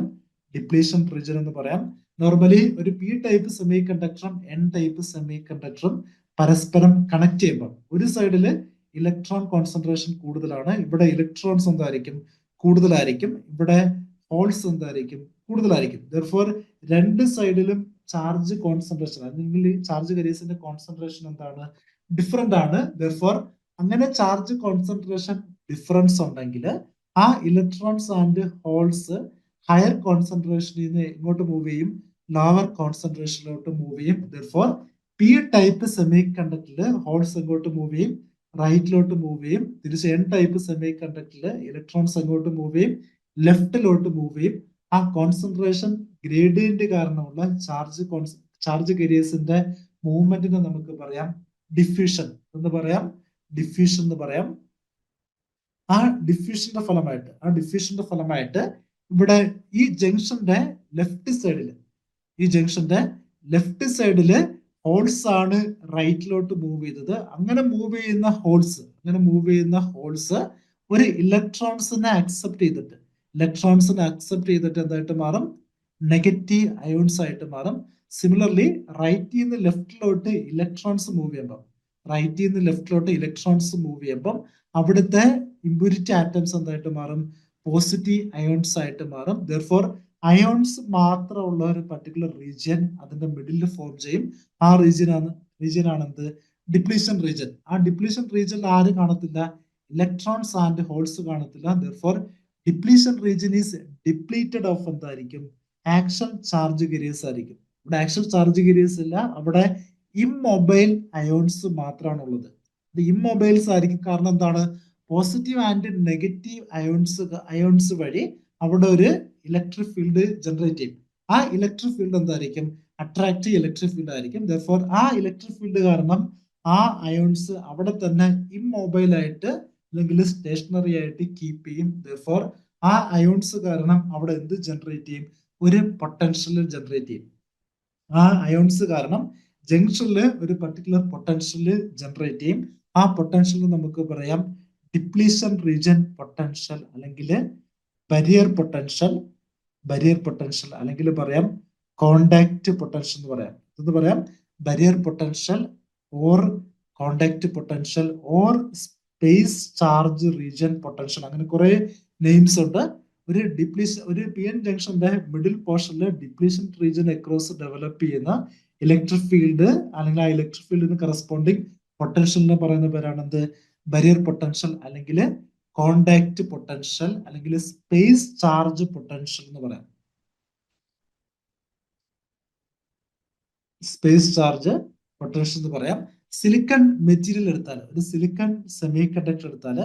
ഡിപ്ലീഷൻ റീജിയൻ എന്ന് പറയാം. നോർമലി ഒരു പി ടൈപ്പ് സെമി കണ്ടക്ടറും എൻ ടൈപ്പ് സെമി കണ്ടക്ടറും പരസ്പരം കണക്ട് ചെയ്യുമ്പോൾ ഒരു സൈഡില് ഇലക്ട്രോൺ കോൺസെൻട്രേഷൻ കൂടുതലാണ്, ഇവിടെ ഇലക്ട്രോൺസ് എന്തായിരിക്കും, കൂടുതലായിരിക്കും. ഇവിടെ ഹോൾസ് എന്തായിരിക്കും, കൂടുതലായിരിക്കും. ദെർഫോർ രണ്ട് സൈഡിലും ചാർജ് കോൺസെൻട്രേഷൻ അല്ലെങ്കിൽ ചാർജ് കരീസിന്റെ കോൺസെൻട്രേഷൻ എന്താണ്, ഡിഫറെന്റ് ആണ്. ദെർഫോർ അങ്ങനെ ചാർജ് കോൺസെൻട്രേഷൻ ഡിഫറൻസ് ഉണ്ടെങ്കിൽ ആ ഇലക്ട്രോൺസ് ആൻഡ് ഹോൾസ് ഹയർ കോൺസെൻട്രേഷനിൽ നിന്ന് എങ്ങോട്ട് മൂവ് ചെയ്യും, ലോവർ കോൺസെൻട്രേഷനിലോട്ട് മൂവ് ചെയ്യും. ദെർഫോർ പി ടൈപ്പ് സെമി കണ്ടക്ടറിൽ ഹോൾസ് എങ്ങോട്ട് മൂവ് ചെയ്യും, റൈറ്റിലോട്ട് മൂവ് ചെയ്യും. തിരിച്ച് എൻ ടൈപ്പ് സെമി കണ്ടക്ടറിൽ ഇലക്ട്രോൺസ് എങ്ങോട്ട് മൂവ് ചെയ്യും, ലെഫ്റ്റിലോട്ട് മൂവ് ചെയ്യും. ആ കോൺസെൻട്രേഷൻ ഗ്രേഡിയന്റ് കാരണമുള്ള ചാർജ് കരീസിന്റെ മൂവ്മെന്റിനെ നമുക്ക് പറയാം ഡിഫ്യൂഷൻ എന്ന് പറയാം, ഡിഫ്യൂഷൻ എന്ന് പറയാം. ആ ഡിഫ്യൂഷന്റെ ഫലമായിട്ട് ഇവിടെ ഈ ജംഗ്ഷന്റെ ലെഫ്റ്റ് സൈഡില് ഹോൾസ് ആണ് റൈറ്റിലോട്ട് മൂവ് ചെയ്തത്. അങ്ങനെ മൂവ് ചെയ്യുന്ന ഹോൾസ് ഒരു ഇലക്ട്രോൺസിനെ അക്സെപ്റ്റ് ചെയ്തിട്ട് എന്തായിട്ട് മാറും, നെഗറ്റീവ് അയോൺസ് ആയിട്ട് മാറും. സിമിലർലി റൈറ്റിൽ നിന്ന് ലെഫ്റ്റിലോട്ട് ഇലക്ട്രോൺസ് മൂവ് ചെയ്യുമ്പോൾ അവിടുത്തെ ഇമ്പ്യൂരിറ്റി ആറ്റംസ് എന്തായിട്ട് മാറും, പോസിറ്റീവ് അയോൺസ് ആയിട്ട് മാറും. ദെർഫോർ അയോൺസ് മാത്രമുള്ള ഒരു പർട്ടിക്കുലർ റീജിയൻ അതിന്റെ മിഡിൽ ഫോം ചെയ്യും. ആ റീജിയൻ ആണ് എന്ത്, ഡിപ്ലീഷൻ റീജിയൻ. ആ ഡിപ്ലീഷൻ റീജിയനിൽ ആര് കാണത്തില്ല, ഇലക്ട്രോൺസ് ആൻഡ് ഹോൾസ് കാണത്തില്ല. Therefore depletion region is depleted of എന്തായിരിക്കും, ആക്ഷൻ ചാർജ് കരീസ് ആയിരിക്കും. ഇവിടെ ആക്ഷൻ ചാർജ് കരീസ് ഇല്ല, അവിടെ ഇമ്മൊബൈൽ അയോൺസ് മാത്രമാണ് ഉള്ളത്. ഇത് ഇമ്മൊബൈൽസ് ആയിരിക്കും. കാരണം എന്താണ്, പോസിറ്റീവ് ആൻഡ് നെഗറ്റീവ് അയോൺസ് വഴി അവിടെ ഒരു ഇലക്ട്രിക് ഫീൽഡ് ജനറേറ്റ് ചെയ്യും. ആ ഇലക്ട്രിക് ഫീൽഡ് എന്തായിരിക്കും, അട്രാക്റ്റീവ് ഇലക്ട്രിക് ഫീൽഡ് ആയിരിക്കും. ദെർഫോർ ആ ഇലക്ട്രിക് ഫീൽഡ് കാരണം ആ അയോൺസ് അവിടെ തന്നെ ഇമ്മൊബൈൽ ആയിട്ട് അല്ലെങ്കിൽ സ്റ്റേഷനറി ആയിട്ട് കീപ്പ് ചെയ്യും. ദെർഫോർ ആ അയോൺസ് കാരണം അവിടെ എന്ത് ജനറേറ്റ് ചെയ്യും, ഒരു പൊട്ടൻഷ്യൽ ജനറേറ്റ് ചെയ്യും. ആ അയോൺസ് കാരണം ജംഗ്ഷനിൽ ഒരു പർട്ടിക്കുലർ പൊട്ടൻഷ്യൽ ജനറേറ്റ് ചെയ്യും. ആ പൊട്ടൻഷ്യൽ നമുക്ക് പറയാം ഡിപ്ലീഷൻ റീജിയൻ പൊട്ടൻഷ്യൽ അല്ലെങ്കിൽ ബരിയർ പൊട്ടൻഷ്യൽ അല്ലെങ്കിൽ പറയാം കോണ്ടാക്ട് പൊട്ടൻഷ്യൽ എന്ന് പറയാം barrier potential or contact potential or space charge region potential. അങ്ങനെ കുറെ നെയിംസ് ഉണ്ട്. ഒരു പി എൻ ജംഗ്ഷന്റെ മിഡിൽ പോർഷനിൽ ഡിപ്ലീഷൻ റീജിയൻ അക്രോസ് ഡെവലപ്പ് ചെയ്യുന്ന ഇലക്ട്രിക് ഫീൽഡ് അല്ലെങ്കിൽ ആ ഇലക്ട്രിക് ഫീൽഡിന് കറസ്പോണ്ടിങ് പൊട്ടൻഷ്യലിനെ പറയുന്ന പേരാണ് എന്ത്, ബരിയർ പൊട്ടൻഷ്യൽ അല്ലെങ്കിൽ കോണ്ടാക്ട് പൊട്ടൻഷ്യൽ അല്ലെങ്കിൽ സ്പേസ് ചാർജ് പൊട്ടൻഷ്യൽ എന്ന് പറയാം. സ്പേസ് ചാർജ് പൊട്ടൻഷ്യൽ എന്ന് പറയാം. സിലിക്കൺ മെറ്റീരിയൽ എടുത്താൽ, ഒരു സിലിക്കൺ സെമി കണ്ടക്ടർ എടുത്താൽ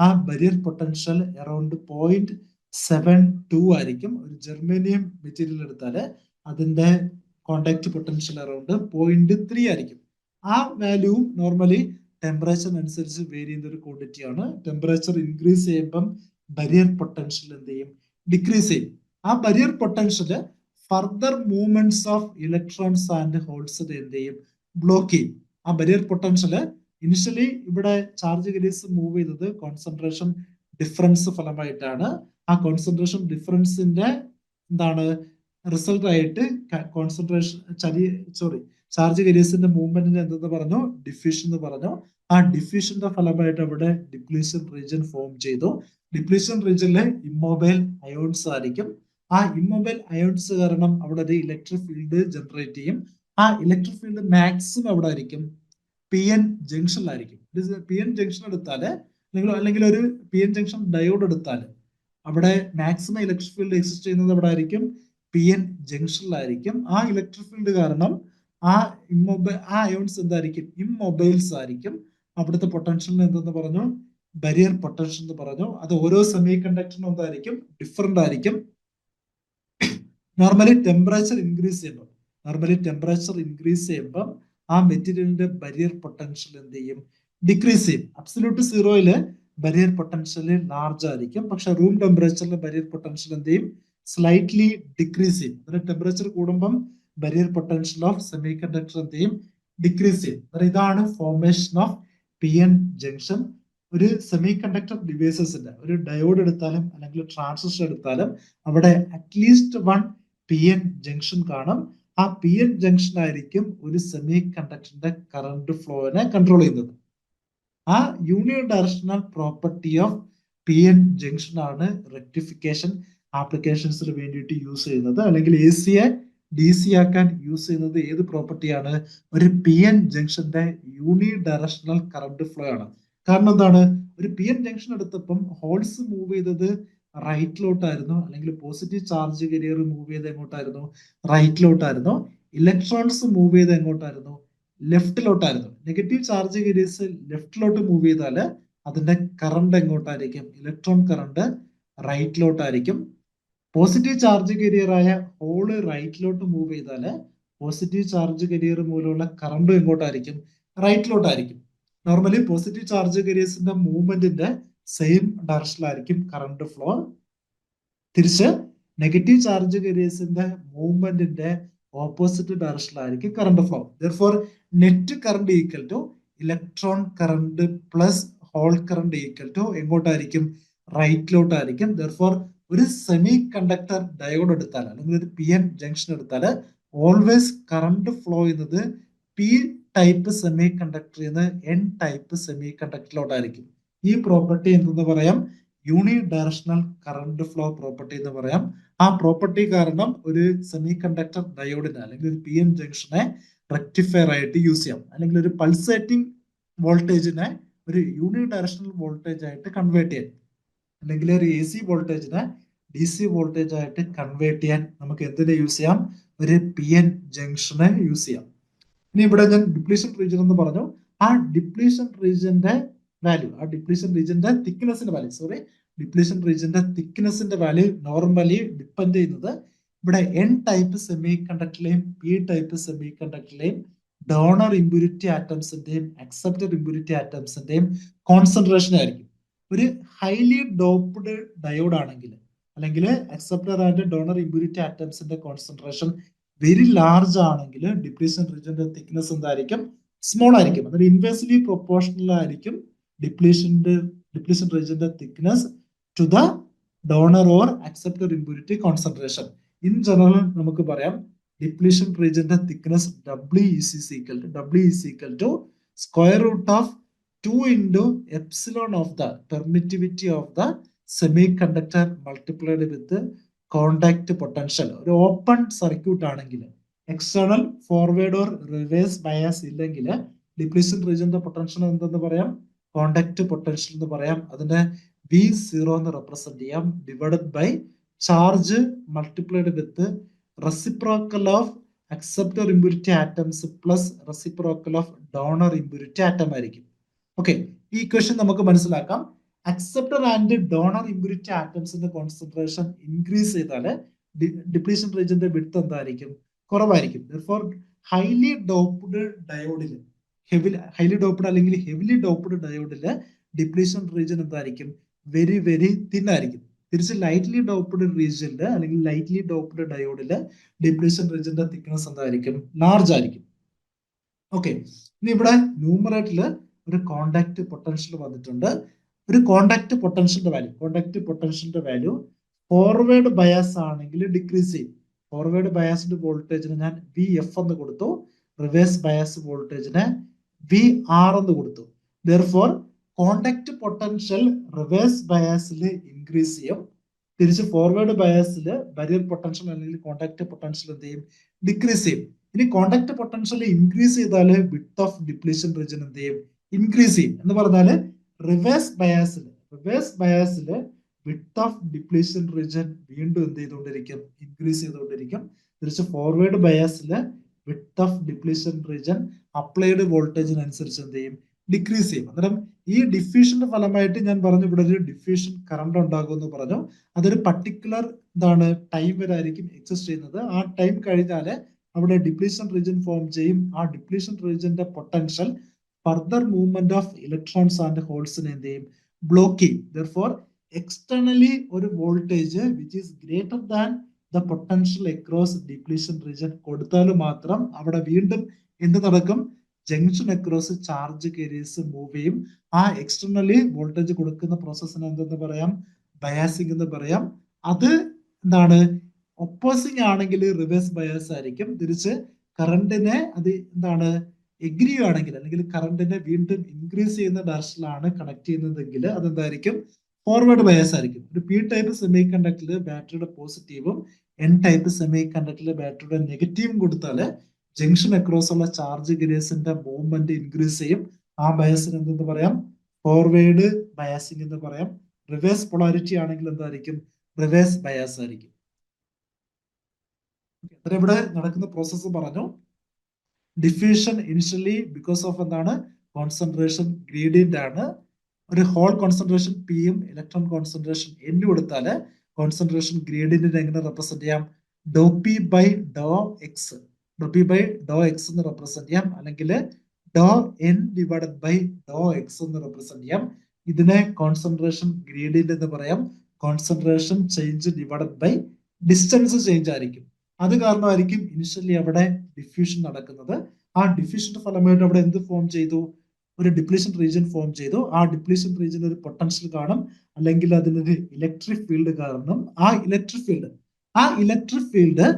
ആ ബരിയർ പൊട്ടൻഷ്യൽ അറൌണ്ട് 0.72 ആയിരിക്കും. ഒരു ജെർമേനിയം മെറ്റീരിയൽ എടുത്താൽ അതിന്റെ കോണ്ടാക്ട് പൊട്ടൻഷ്യൽ അറൌണ്ട് 0.3 ആയിരിക്കും. ആ വാല്യൂവും നോർമലി ടെമ്പറേച്ചർ അനുസരിച്ച് വേരി ചെയ്യുന്ന ഒരു ക്വാണ്ടിറ്റി ആണ്. ടെമ്പറേച്ചർ ഇൻക്രീസ് ചെയ്യുമ്പം ബരിയർ പൊട്ടൻഷ്യൽ എന്ത് ചെയ്യും? ഡിക്രീസ് ചെയ്യും. ആ barrier potential further movements of electrons and holes എന്ത് ചെയ്യും? ബ്ലോക്ക് ചെയ്യും. ആ ബരിയർ പൊട്ടൻഷ്യൽ ഇനിഷ്യലി ഇവിടെ ചാർജ് കരീസ് മൂവ് ചെയ്തത് കോൺസെൻട്രേഷൻ ഡിഫറൻസ് ഫലമായിട്ടാണ്. ആ കോൺസെൻട്രേഷൻ ഡിഫറൻസിന്റെ എന്താണ് റിസൾട്ട് ആയിട്ട് കോൺസെൻട്രേഷൻ ചാർജ് കരീസിന്റെ മൂവ്മെന്റിന് എന്തെന്ന് പറഞ്ഞു? ഡിഫ്യൂഷൻ എന്ന് പറഞ്ഞു. ആ ഡിഫ്യൂഷന്റെ ഫലമായിട്ട് അവിടെ ഡിപ്ലീഷൻ റീജിയൻ ഫോം ചെയ്തു. ഡിപ്ലീഷൻ റീജിയനിലെ ഇമ്മൊബൈൽ അയോൺസ് ആയിരിക്കും. ആ ഇമ്മൊബൈൽ അയോൺസ് കാരണം അവിടെ ഒരു ഇലക്ട്രിക് ഫീൽഡ് ജനറേറ്റ് ചെയ്യും. ആ ഇലക്ട്രിക് ഫീൽഡ് മാക്സിമം അവിടെ ആയിരിക്കും പി എൻ ജംഗ്ഷനിലായിരിക്കും. പി എൻ ജംഗ്ഷൻ എടുത്താൽ അല്ലെങ്കിൽ ഒരു പി എൻ ജംഗ്ഷൻ ഡയോഡ് എടുത്താൽ അവിടെ മാക്സിമം ഇലക്ട്രിക് ഫീൽഡ് എക്സിസ്റ്റ് ചെയ്യുന്നത് അവിടെ ആയിരിക്കും? പി എൻ ജംഗ്ഷനിലായിരിക്കും. ആ ഇലക്ട്രിക് ഫീൽഡ് കാരണം ആ അയോൺസ് എന്തായിരിക്കും? ഇമ്മൊബൈൽസ് ആയിരിക്കും. അവിടുത്തെ പൊട്ടൻഷ്യൽ എന്തെന്ന് പറഞ്ഞു? ബരിയർ പൊട്ടൻഷ്യൽ എന്ന് പറഞ്ഞു. അത് ഓരോ സെമി കണ്ടക്ടറിനും എന്തായിരിക്കും? ഡിഫറെന്റ് ആയിരിക്കും. നോർമലി ടെമ്പറേച്ചർ ഇൻക്രീസ് ചെയ്യുമ്പോൾ ആ മെറ്റീരിയലിന്റെ ബരിയർ പൊട്ടൻഷ്യൽ എന്ത് ചെയ്യും? ഡിക്രീസ് ചെയ്യും. അബ്സല്യൂട്ട് സീറോയില് ബരിയർ പൊട്ടൻഷ്യൽ ലാർജ് ആയിരിക്കും. പക്ഷെ റൂം ടെമ്പറേച്ചറിൽ ബരിയർ പൊട്ടൻഷ്യൽ എന്ത് ചെയ്യും? സ്ലൈറ്റ്ലി ഡിക്രീസ് ചെയ്യും. അതിന്റെ ടെമ്പറേച്ചർ കൂടുമ്പം barrier potential of semi conductor എന്ത് ചെയ്യും? ഡിക്രീസ് ചെയ്യും. ഇതാണ് formation of P N junction. ഒരു സെമി കണ്ടക്ടർ ഡിവൈസസിന്റെ ഒരു ഡയോഡ് എടുത്താലും അല്ലെങ്കിൽ ട്രാൻസിസ്റ്റർ എടുത്താലും അവിടെ at least one P N junction കാണും. ആ പി എൻ ജംഗ്ഷൻ ആയിരിക്കും ഒരു സെമി കണ്ടക്ടറിന്റെ കറണ്ട് ഫ്ലോനെ കൺട്രോൾ ചെയ്യുന്നത്. ആ unidirectional property of P N junction ആണ് റെക്ടിഫിക്കേഷൻ ആപ്ലിക്കേഷൻസിന് വേണ്ടിയിട്ട് യൂസ് ചെയ്യുന്നത്. അല്ലെങ്കിൽ എ സിയെ ഡി സി ആക്കാൻ യൂസ് ചെയ്യുന്നത് ഏത് പ്രോപ്പർട്ടിയാണ്? ഒരു പി എൻ ജംഗ്ഷന്റെ യൂണി ഡയറക്ഷണൽ കറണ്ട് ഫ്ലോ ആണ്. കാരണം എന്താണ്? ഒരു പി എൻ ജംഗ്ഷൻ എടുത്തപ്പം ഹോൾസ് മൂവ് ചെയ്തത് റൈറ്റിലോട്ടായിരുന്നു, അല്ലെങ്കിൽ പോസിറ്റീവ് ചാർജ് കരിയർ മൂവ് ചെയ്ത് എങ്ങോട്ടായിരുന്നു? റൈറ്റിലോട്ടായിരുന്നു. ഇലക്ട്രോൺസ് മൂവ് ചെയ്ത് എങ്ങോട്ടായിരുന്നു? ലെഫ്റ്റിലോട്ടായിരുന്നു. നെഗറ്റീവ് ചാർജ് കരിയേഴ്സ് ലെഫ്റ്റിലോട്ട് മൂവ് ചെയ്താൽ അതിന്റെ കറണ്ട് എങ്ങോട്ടായിരിക്കും? ഇലക്ട്രോൺ കറണ്ട് റൈറ്റിലോട്ടായിരിക്കും. പോസിറ്റീവ് ചാർജ് കരിയറായ ഹോള് റൈറ്റിലോട്ട് മൂവ് ചെയ്താൽ പോസിറ്റീവ് ചാർജ് കരിയർ മൂലമുള്ള കറണ്ടും എങ്ങോട്ടായിരിക്കും? റൈറ്റിലോട്ടായിരിക്കും. നോർമലി പോസിറ്റീവ് ചാർജ് കരിയേഴ്സിന്റെ മൂവ്മെന്റിന്റെ സെയിം ഡയറക്ഷനിലായിരിക്കും കറണ്ട് ഫ്ലോ. തിരിച്ച് നെഗറ്റീവ് ചാർജ് കരിയേഴ്സിന്റെ മൂവ്മെന്റിന്റെ ഓപ്പോസിറ്റ് ഡയറക്ഷനിലായിരിക്കും current flow. Therefore net current equal to electron current plus hole current equal to എങ്ങോട്ടായിരിക്കും? റൈറ്റിലോട്ടായിരിക്കും. ദെർഫോർ ഒരു സെമി കണ്ടക്ടർ ഡയോഡ് എടുത്താൽ അല്ലെങ്കിൽ ഒരു പി എൻ ജംഗ്ഷൻ എടുത്താൽ ഓൾവേസ് കറണ്ട് ഫ്ലോ ചെയ്യുന്നത് പി ടൈപ്പ് സെമി കണ്ടക്ടറിൽ നിന്ന് എൻ ടൈപ്പ് സെമി കണ്ടക്ടറിലോട്ടായിരിക്കും. ഈ പ്രോപ്പർട്ടി എന്തെന്ന് പറയാം? യൂണി ഡയറക്ഷണൽ കറണ്ട് ഫ്ലോ പ്രോപ്പർട്ടി എന്ന് പറയാം. ആ പ്രോപ്പർട്ടി കാരണം ഒരു സെമി കണ്ടക്ടർ ഡയോഡിനെ അല്ലെങ്കിൽ ഒരു പി എൻ ജംഗ്ഷനെ റെക്ടിഫയർ ആയിട്ട് യൂസ് ചെയ്യാം. അല്ലെങ്കിൽ ഒരു പൾസേറ്റിംഗ് വോൾട്ടേജിനെ ഒരു യൂണി ഡയറക്ഷണൽ വോൾട്ടേജ് ആയിട്ട് കൺവേർട്ട് ചെയ്യാം. അല്ലെങ്കിൽ ഒരു എ സി വോൾട്ടേജിനെ ഡി സി വോൾട്ടേജ് ആയിട്ട് കൺവേർട്ട് ചെയ്യാൻ നമുക്ക് എന്തിനെ യൂസ് ചെയ്യാം? ഒരു പി എൻ ജംഗ്ഷനെ യൂസ് ചെയ്യാം. ഇനി ഇവിടെ ഞാൻ ഡിപ്ലീഷൻ റീജിയൻ എന്ന് പറഞ്ഞു. ആ ഡിപ്ലീഷൻ റീജിയന്റെ വാല്യൂ, ആ ഡിപ്ലീഷൻ റീജിയന്റെ തിക്നെസിന്റെ വാല്യൂ നോർമലി ഡിപ്പെൻഡ് ചെയ്യുന്നത് ഇവിടെ എൻ ടൈപ്പ് സെമി കണ്ടക്ടറിലെയും പി ടൈപ്പ് സെമി കണ്ടക്ടറിലെയും ഡോണർ ഇമ്പ്യൂരിറ്റി ആറ്റംസിന്റെയും അക്സെപ്റ്റർ ഇമ്പ്യൂരിറ്റി ആറ്റംസിന്റെയും കോൺസെൻട്രേഷൻ ആയിരിക്കും. ഒരു ഹൈലി ഡോപ്ഡ് ഡയോഡ് ആണെങ്കിൽ അല്ലെങ്കിൽ അക്സെപ്റ്റർ ആൻഡ് ഡോണർ ഇമ്പ്യൂരിറ്റി ആറ്റംസിന്റെ കോൺസെൻട്രേഷൻ വെരി ലാർജ് ആണെങ്കിൽ ഡിപ്ലീഷൻ റീജിയന്റെ തിക്നെസ് എന്തായിരിക്കും? സ്മോൾ ആയിരിക്കും. അതൊരു ഇൻവേഴ്സ്ലി പ്രൊപ്പോർഷണൽ ആയിരിക്കും ഡിപ്ലീഷൻ റീജിയന്റെ thickness to the donor or acceptor impurity concentration. In general നമുക്ക് പറയാം ഡിപ്ലീഷൻ റീജിയന്റെ thickness W is equal to square root of 2 into epsilon of the permittivity of the semiconductor multiplied with contact potential. ഒരു open circuit ആണെങ്കിൽ external forward or reverse bias ഇല്ലെങ്കിൽ depletion റീജിയന്റെ potential എന്തെന്ന് പറയാം? Contact potential എന്ന് പറയാം. അതിന്റെ V0 എന്ന് റെപ്രസെന്റ് ചെയ്യാം divided by charge multiplied with reciprocal of acceptor impurity atoms plus reciprocal of donor impurity atom ആയിരിക്കും. ഓക്കെ, ഈ ഇക്വേഷൻ നമുക്ക് മനസ്സിലാക്കാം. അക്സെപ്റ്റർ ആൻഡ് ഡോണർ ഇമ്പ്യൂരിറ്റി ആറ്റംസിന്റെ കോൺസെൻട്രേഷൻ ഇൻക്രീസ് ചെയ്താല് ഡിപ്ലീഷൻ റീജിയന്റെ വിഡ്ത്ത് എന്തായിരിക്കും? കുറവായിരിക്കും. Therefore, ഹൈലി ഡോപ്ഡ് ഡയോഡില് ഹൈലി ഡോപ്ഡ് അല്ലെങ്കിൽ ഹെവിലി ഡോപ്ഡ് ഡയോഡില് ഡിപ്ലീഷൻ റീജിയൻ എന്തായിരിക്കും? വെരി വെരി തിൻ ആയിരിക്കും. തിരിച്ച് ലൈറ്റ്ലി ഡോപ്ഡ് റീജിയനില് അല്ലെങ്കിൽ ലൈറ്റ്ലി ഡോപ്ഡ് ഡയോഡില് ഡിപ്ലീഷൻ റീജിയന്റെ തിക്നെസ് എന്തായിരിക്കും? ലാർജ് ആയിരിക്കും. ഓക്കെ, ഇനി ഇവിടെ ന്യൂമറേറ്ററിൽ ഒരു കോണ്ടാക്ട് പൊട്ടൻഷ്യൽ വന്നിട്ടുണ്ട്. ഒരു കോണ്ടാക്ട് പൊട്ടൻഷ്യലിന്റെ വാല്യൂ ഫോർവേഡ് ബയാസ് ആണെങ്കിൽ ഡിക്രീസ് ചെയ്യും. ഫോർവേഡ് ബയാസ്ഡ് വോൾട്ടേജിന് ഞാൻ വി എഫ് എന്ന് കൊടുത്തു, റിവേഴ്സ് ബയാസ് വോൾട്ടേജിന് വി ആർ എന്ന് കൊടുത്തു. ദെർഫോർ കോണ്ടാക്ട് പൊട്ടൻഷ്യൽ റിവേഴ്സ് ബയാസിൽ ഇൻക്രീസ് ചെയ്യും. തിരിച്ച് ഫോർവേഡ് ബയാസിൽ ബാരിയർ പൊട്ടൻഷ്യൽ അല്ലെങ്കിൽ കോണ്ടാക്ട് പൊട്ടൻഷ്യൽ എന്ത് ചെയ്യും? ഡിക്രീസ് ചെയ്യും. ഇനി കോണ്ടാക്ട് പൊട്ടൻഷ്യൽ ഇൻക്രീസ് ചെയ്താൽ വിഡ്ത്ത് ഓഫ് ഡിപ്ലീഷൻ റീജിയൻ എന്ത് ചെയ്യും? ഇൻക്രീസ് ചെയ്യും. എന്ന് പറഞ്ഞാല് റിവേഴ്സ് ബയാസില് വിഡ്ത്ത് ഓഫ് ഡിപ്ലീഷൻ റീജിയൻ വീണ്ടും എന്ത് ചെയ്തുകൊണ്ടിരിക്കും? ഇൻക്രീസ് ചെയ്തുകൊണ്ടിരിക്കും. തിരിച്ച് ഫോർവേഡ് ബയാസില് width of depletion region applied വോൾട്ടേജിനനുസരിച്ച് എന്ത് ചെയ്യും? ഡിക്രീസ് ചെയ്യും. അന്നേരം ഈ ഡിഫ്യൂഷന്റെ ഫലമായിട്ട് ഞാൻ പറഞ്ഞു ഇവിടെ ഒരു ഡിഫ്യൂഷൻ കറണ്ട് ഉണ്ടാകുമെന്ന് പറഞ്ഞു. അതൊരു പർട്ടിക്കുലർ എന്താണ് ടൈം വരെ ആയിരിക്കും എക്സിസ്റ്റ് ചെയ്യുന്നത്. ആ ടൈം കഴിഞ്ഞാല് അവിടെ ഡിപ്ലീഷൻ റീജിയൻ ഫോം ചെയ്യും. ആ ഡിപ്ലീഷൻ റീജിയന്റെ potential further movement of electrons and ഹോൾസിനെ എന്ത് ചെയ്യും? ബ്ലോക്ക് ചെയ്യും. Therefore, എക്സ്റ്റേണലി ഒരു voltage which is greater than the potential across depletion region കൊടുത്താൽ മാത്രം അവിടെ വീണ്ടും എന്ത് നടക്കും? Junction across charge carriers move ചെയ്യും. ആ എക്സ്റ്റേണലി വോൾട്ടേജ് കൊടുക്കുന്ന പ്രോസസ്സിന് എന്തെന്ന് പറയാം? ബയാസിംഗ് എന്ന് പറയാം. അത് എന്താണ്? ഒപ്പോസിംഗ് ആണെങ്കിൽ റിവേഴ്സ് ബയാസ് ആയിരിക്കും. തിരിച്ച് കറണ്ടിനെ അത് എന്താണ് എഗ്രി ആണെങ്കിൽ അല്ലെങ്കിൽ കറണ്ടിനെ വീണ്ടും ഇൻക്രീസ് ചെയ്യുന്ന ഡയറക്ഷനിലാണ് കണക്ട് ചെയ്യുന്നതെങ്കിൽ അതെന്തായിരിക്കും? ഫോർവേഡ് ബയാസ് ആയിരിക്കും. ഒരു പി ടൈപ്പ് സെമി കണ്ടക്ടറിൽ ബാറ്ററിയുടെ പോസിറ്റീവും എൻ ടൈപ്പ് സെമി കണ്ടക്ടറിൽ ബാറ്ററിയുടെ നെഗറ്റീവും കൊടുത്താല് ജംഗ്ഷൻ അക്രോസ് ഉള്ള ചാർജ് ഗിരേഴ്സിന്റെ മൂവ്മെന്റ് ഇൻക്രീസ് ചെയ്യും. ആ ബയസിന് എന്തെന്ന് പറയാം? ഫോർവേഡ് ബയാസിംഗ് എന്ന് പറയാം. റിവേഴ്സ് പൊളാരിറ്റി ആണെങ്കിൽ എന്തായിരിക്കും? റിവേഴ്സ് ബയാസ് ആയിരിക്കും. ഇവിടെ നടക്കുന്ന പ്രോസസ്സ് പറഞ്ഞു. ഡിഫ്യൂഷൻ ഇനിഷ്യലി ബിക്കോസ് ഓഫ് എന്താണ്? കോൺസെൻട്രേഷൻ ഗ്രേഡിയന്റ് ആണ്. ഒരു ഹോൾ കോൺസെൻട്രേഷൻ പിയും ഇലക്ട്രോൺ കോൺസെൻട്രേഷൻ എൻ കൊടുത്താല് കോൺസെൻട്രേഷൻ ഗ്രേഡിയന്റിനെ എങ്ങനെ റെപ്രസെന്റ് ചെയ്യാം? ഡോ പി ബൈ ഡോ എക്സ് എന്ന് റെപ്രസെന്റ് ചെയ്യാം. അല്ലെങ്കിൽ ഡോ എൻ ഡിവൈഡഡ് ബൈ ഡോ എക്സ് എന്ന് റെപ്രസെന്റ് ചെയ്യാം. ഇതിനെ കോൺസെൻട്രേഷൻ ഗ്രേഡിയന്റ് എന്ന് പറയാം. Concentration change divided by distance change ആയിരിക്കും. അത് കാരണമായിരിക്കും ഇനിഷ്യലി അവിടെ ഡിഫ്യൂഷൻ നടക്കുന്നത്. ആ ഡിഫ്യൂഷന്റെ ഫലമായിട്ട് അവിടെ എന്ത് ഫോം ചെയ്തു? ഒരു ഡിപ്ലീഷൻ റീജിയൻ ഫോം ചെയ്തു. ആ ഡിപ്ലീഷൻ റീജിയൻ ഒരു പൊട്ടൻഷ്യൽ കാണും, അല്ലെങ്കിൽ അതിനൊരു ഇലക്ട്രിക് ഫീൽഡ് കാണും. ആ ഇലക്ട്രിക് ഫീൽഡ്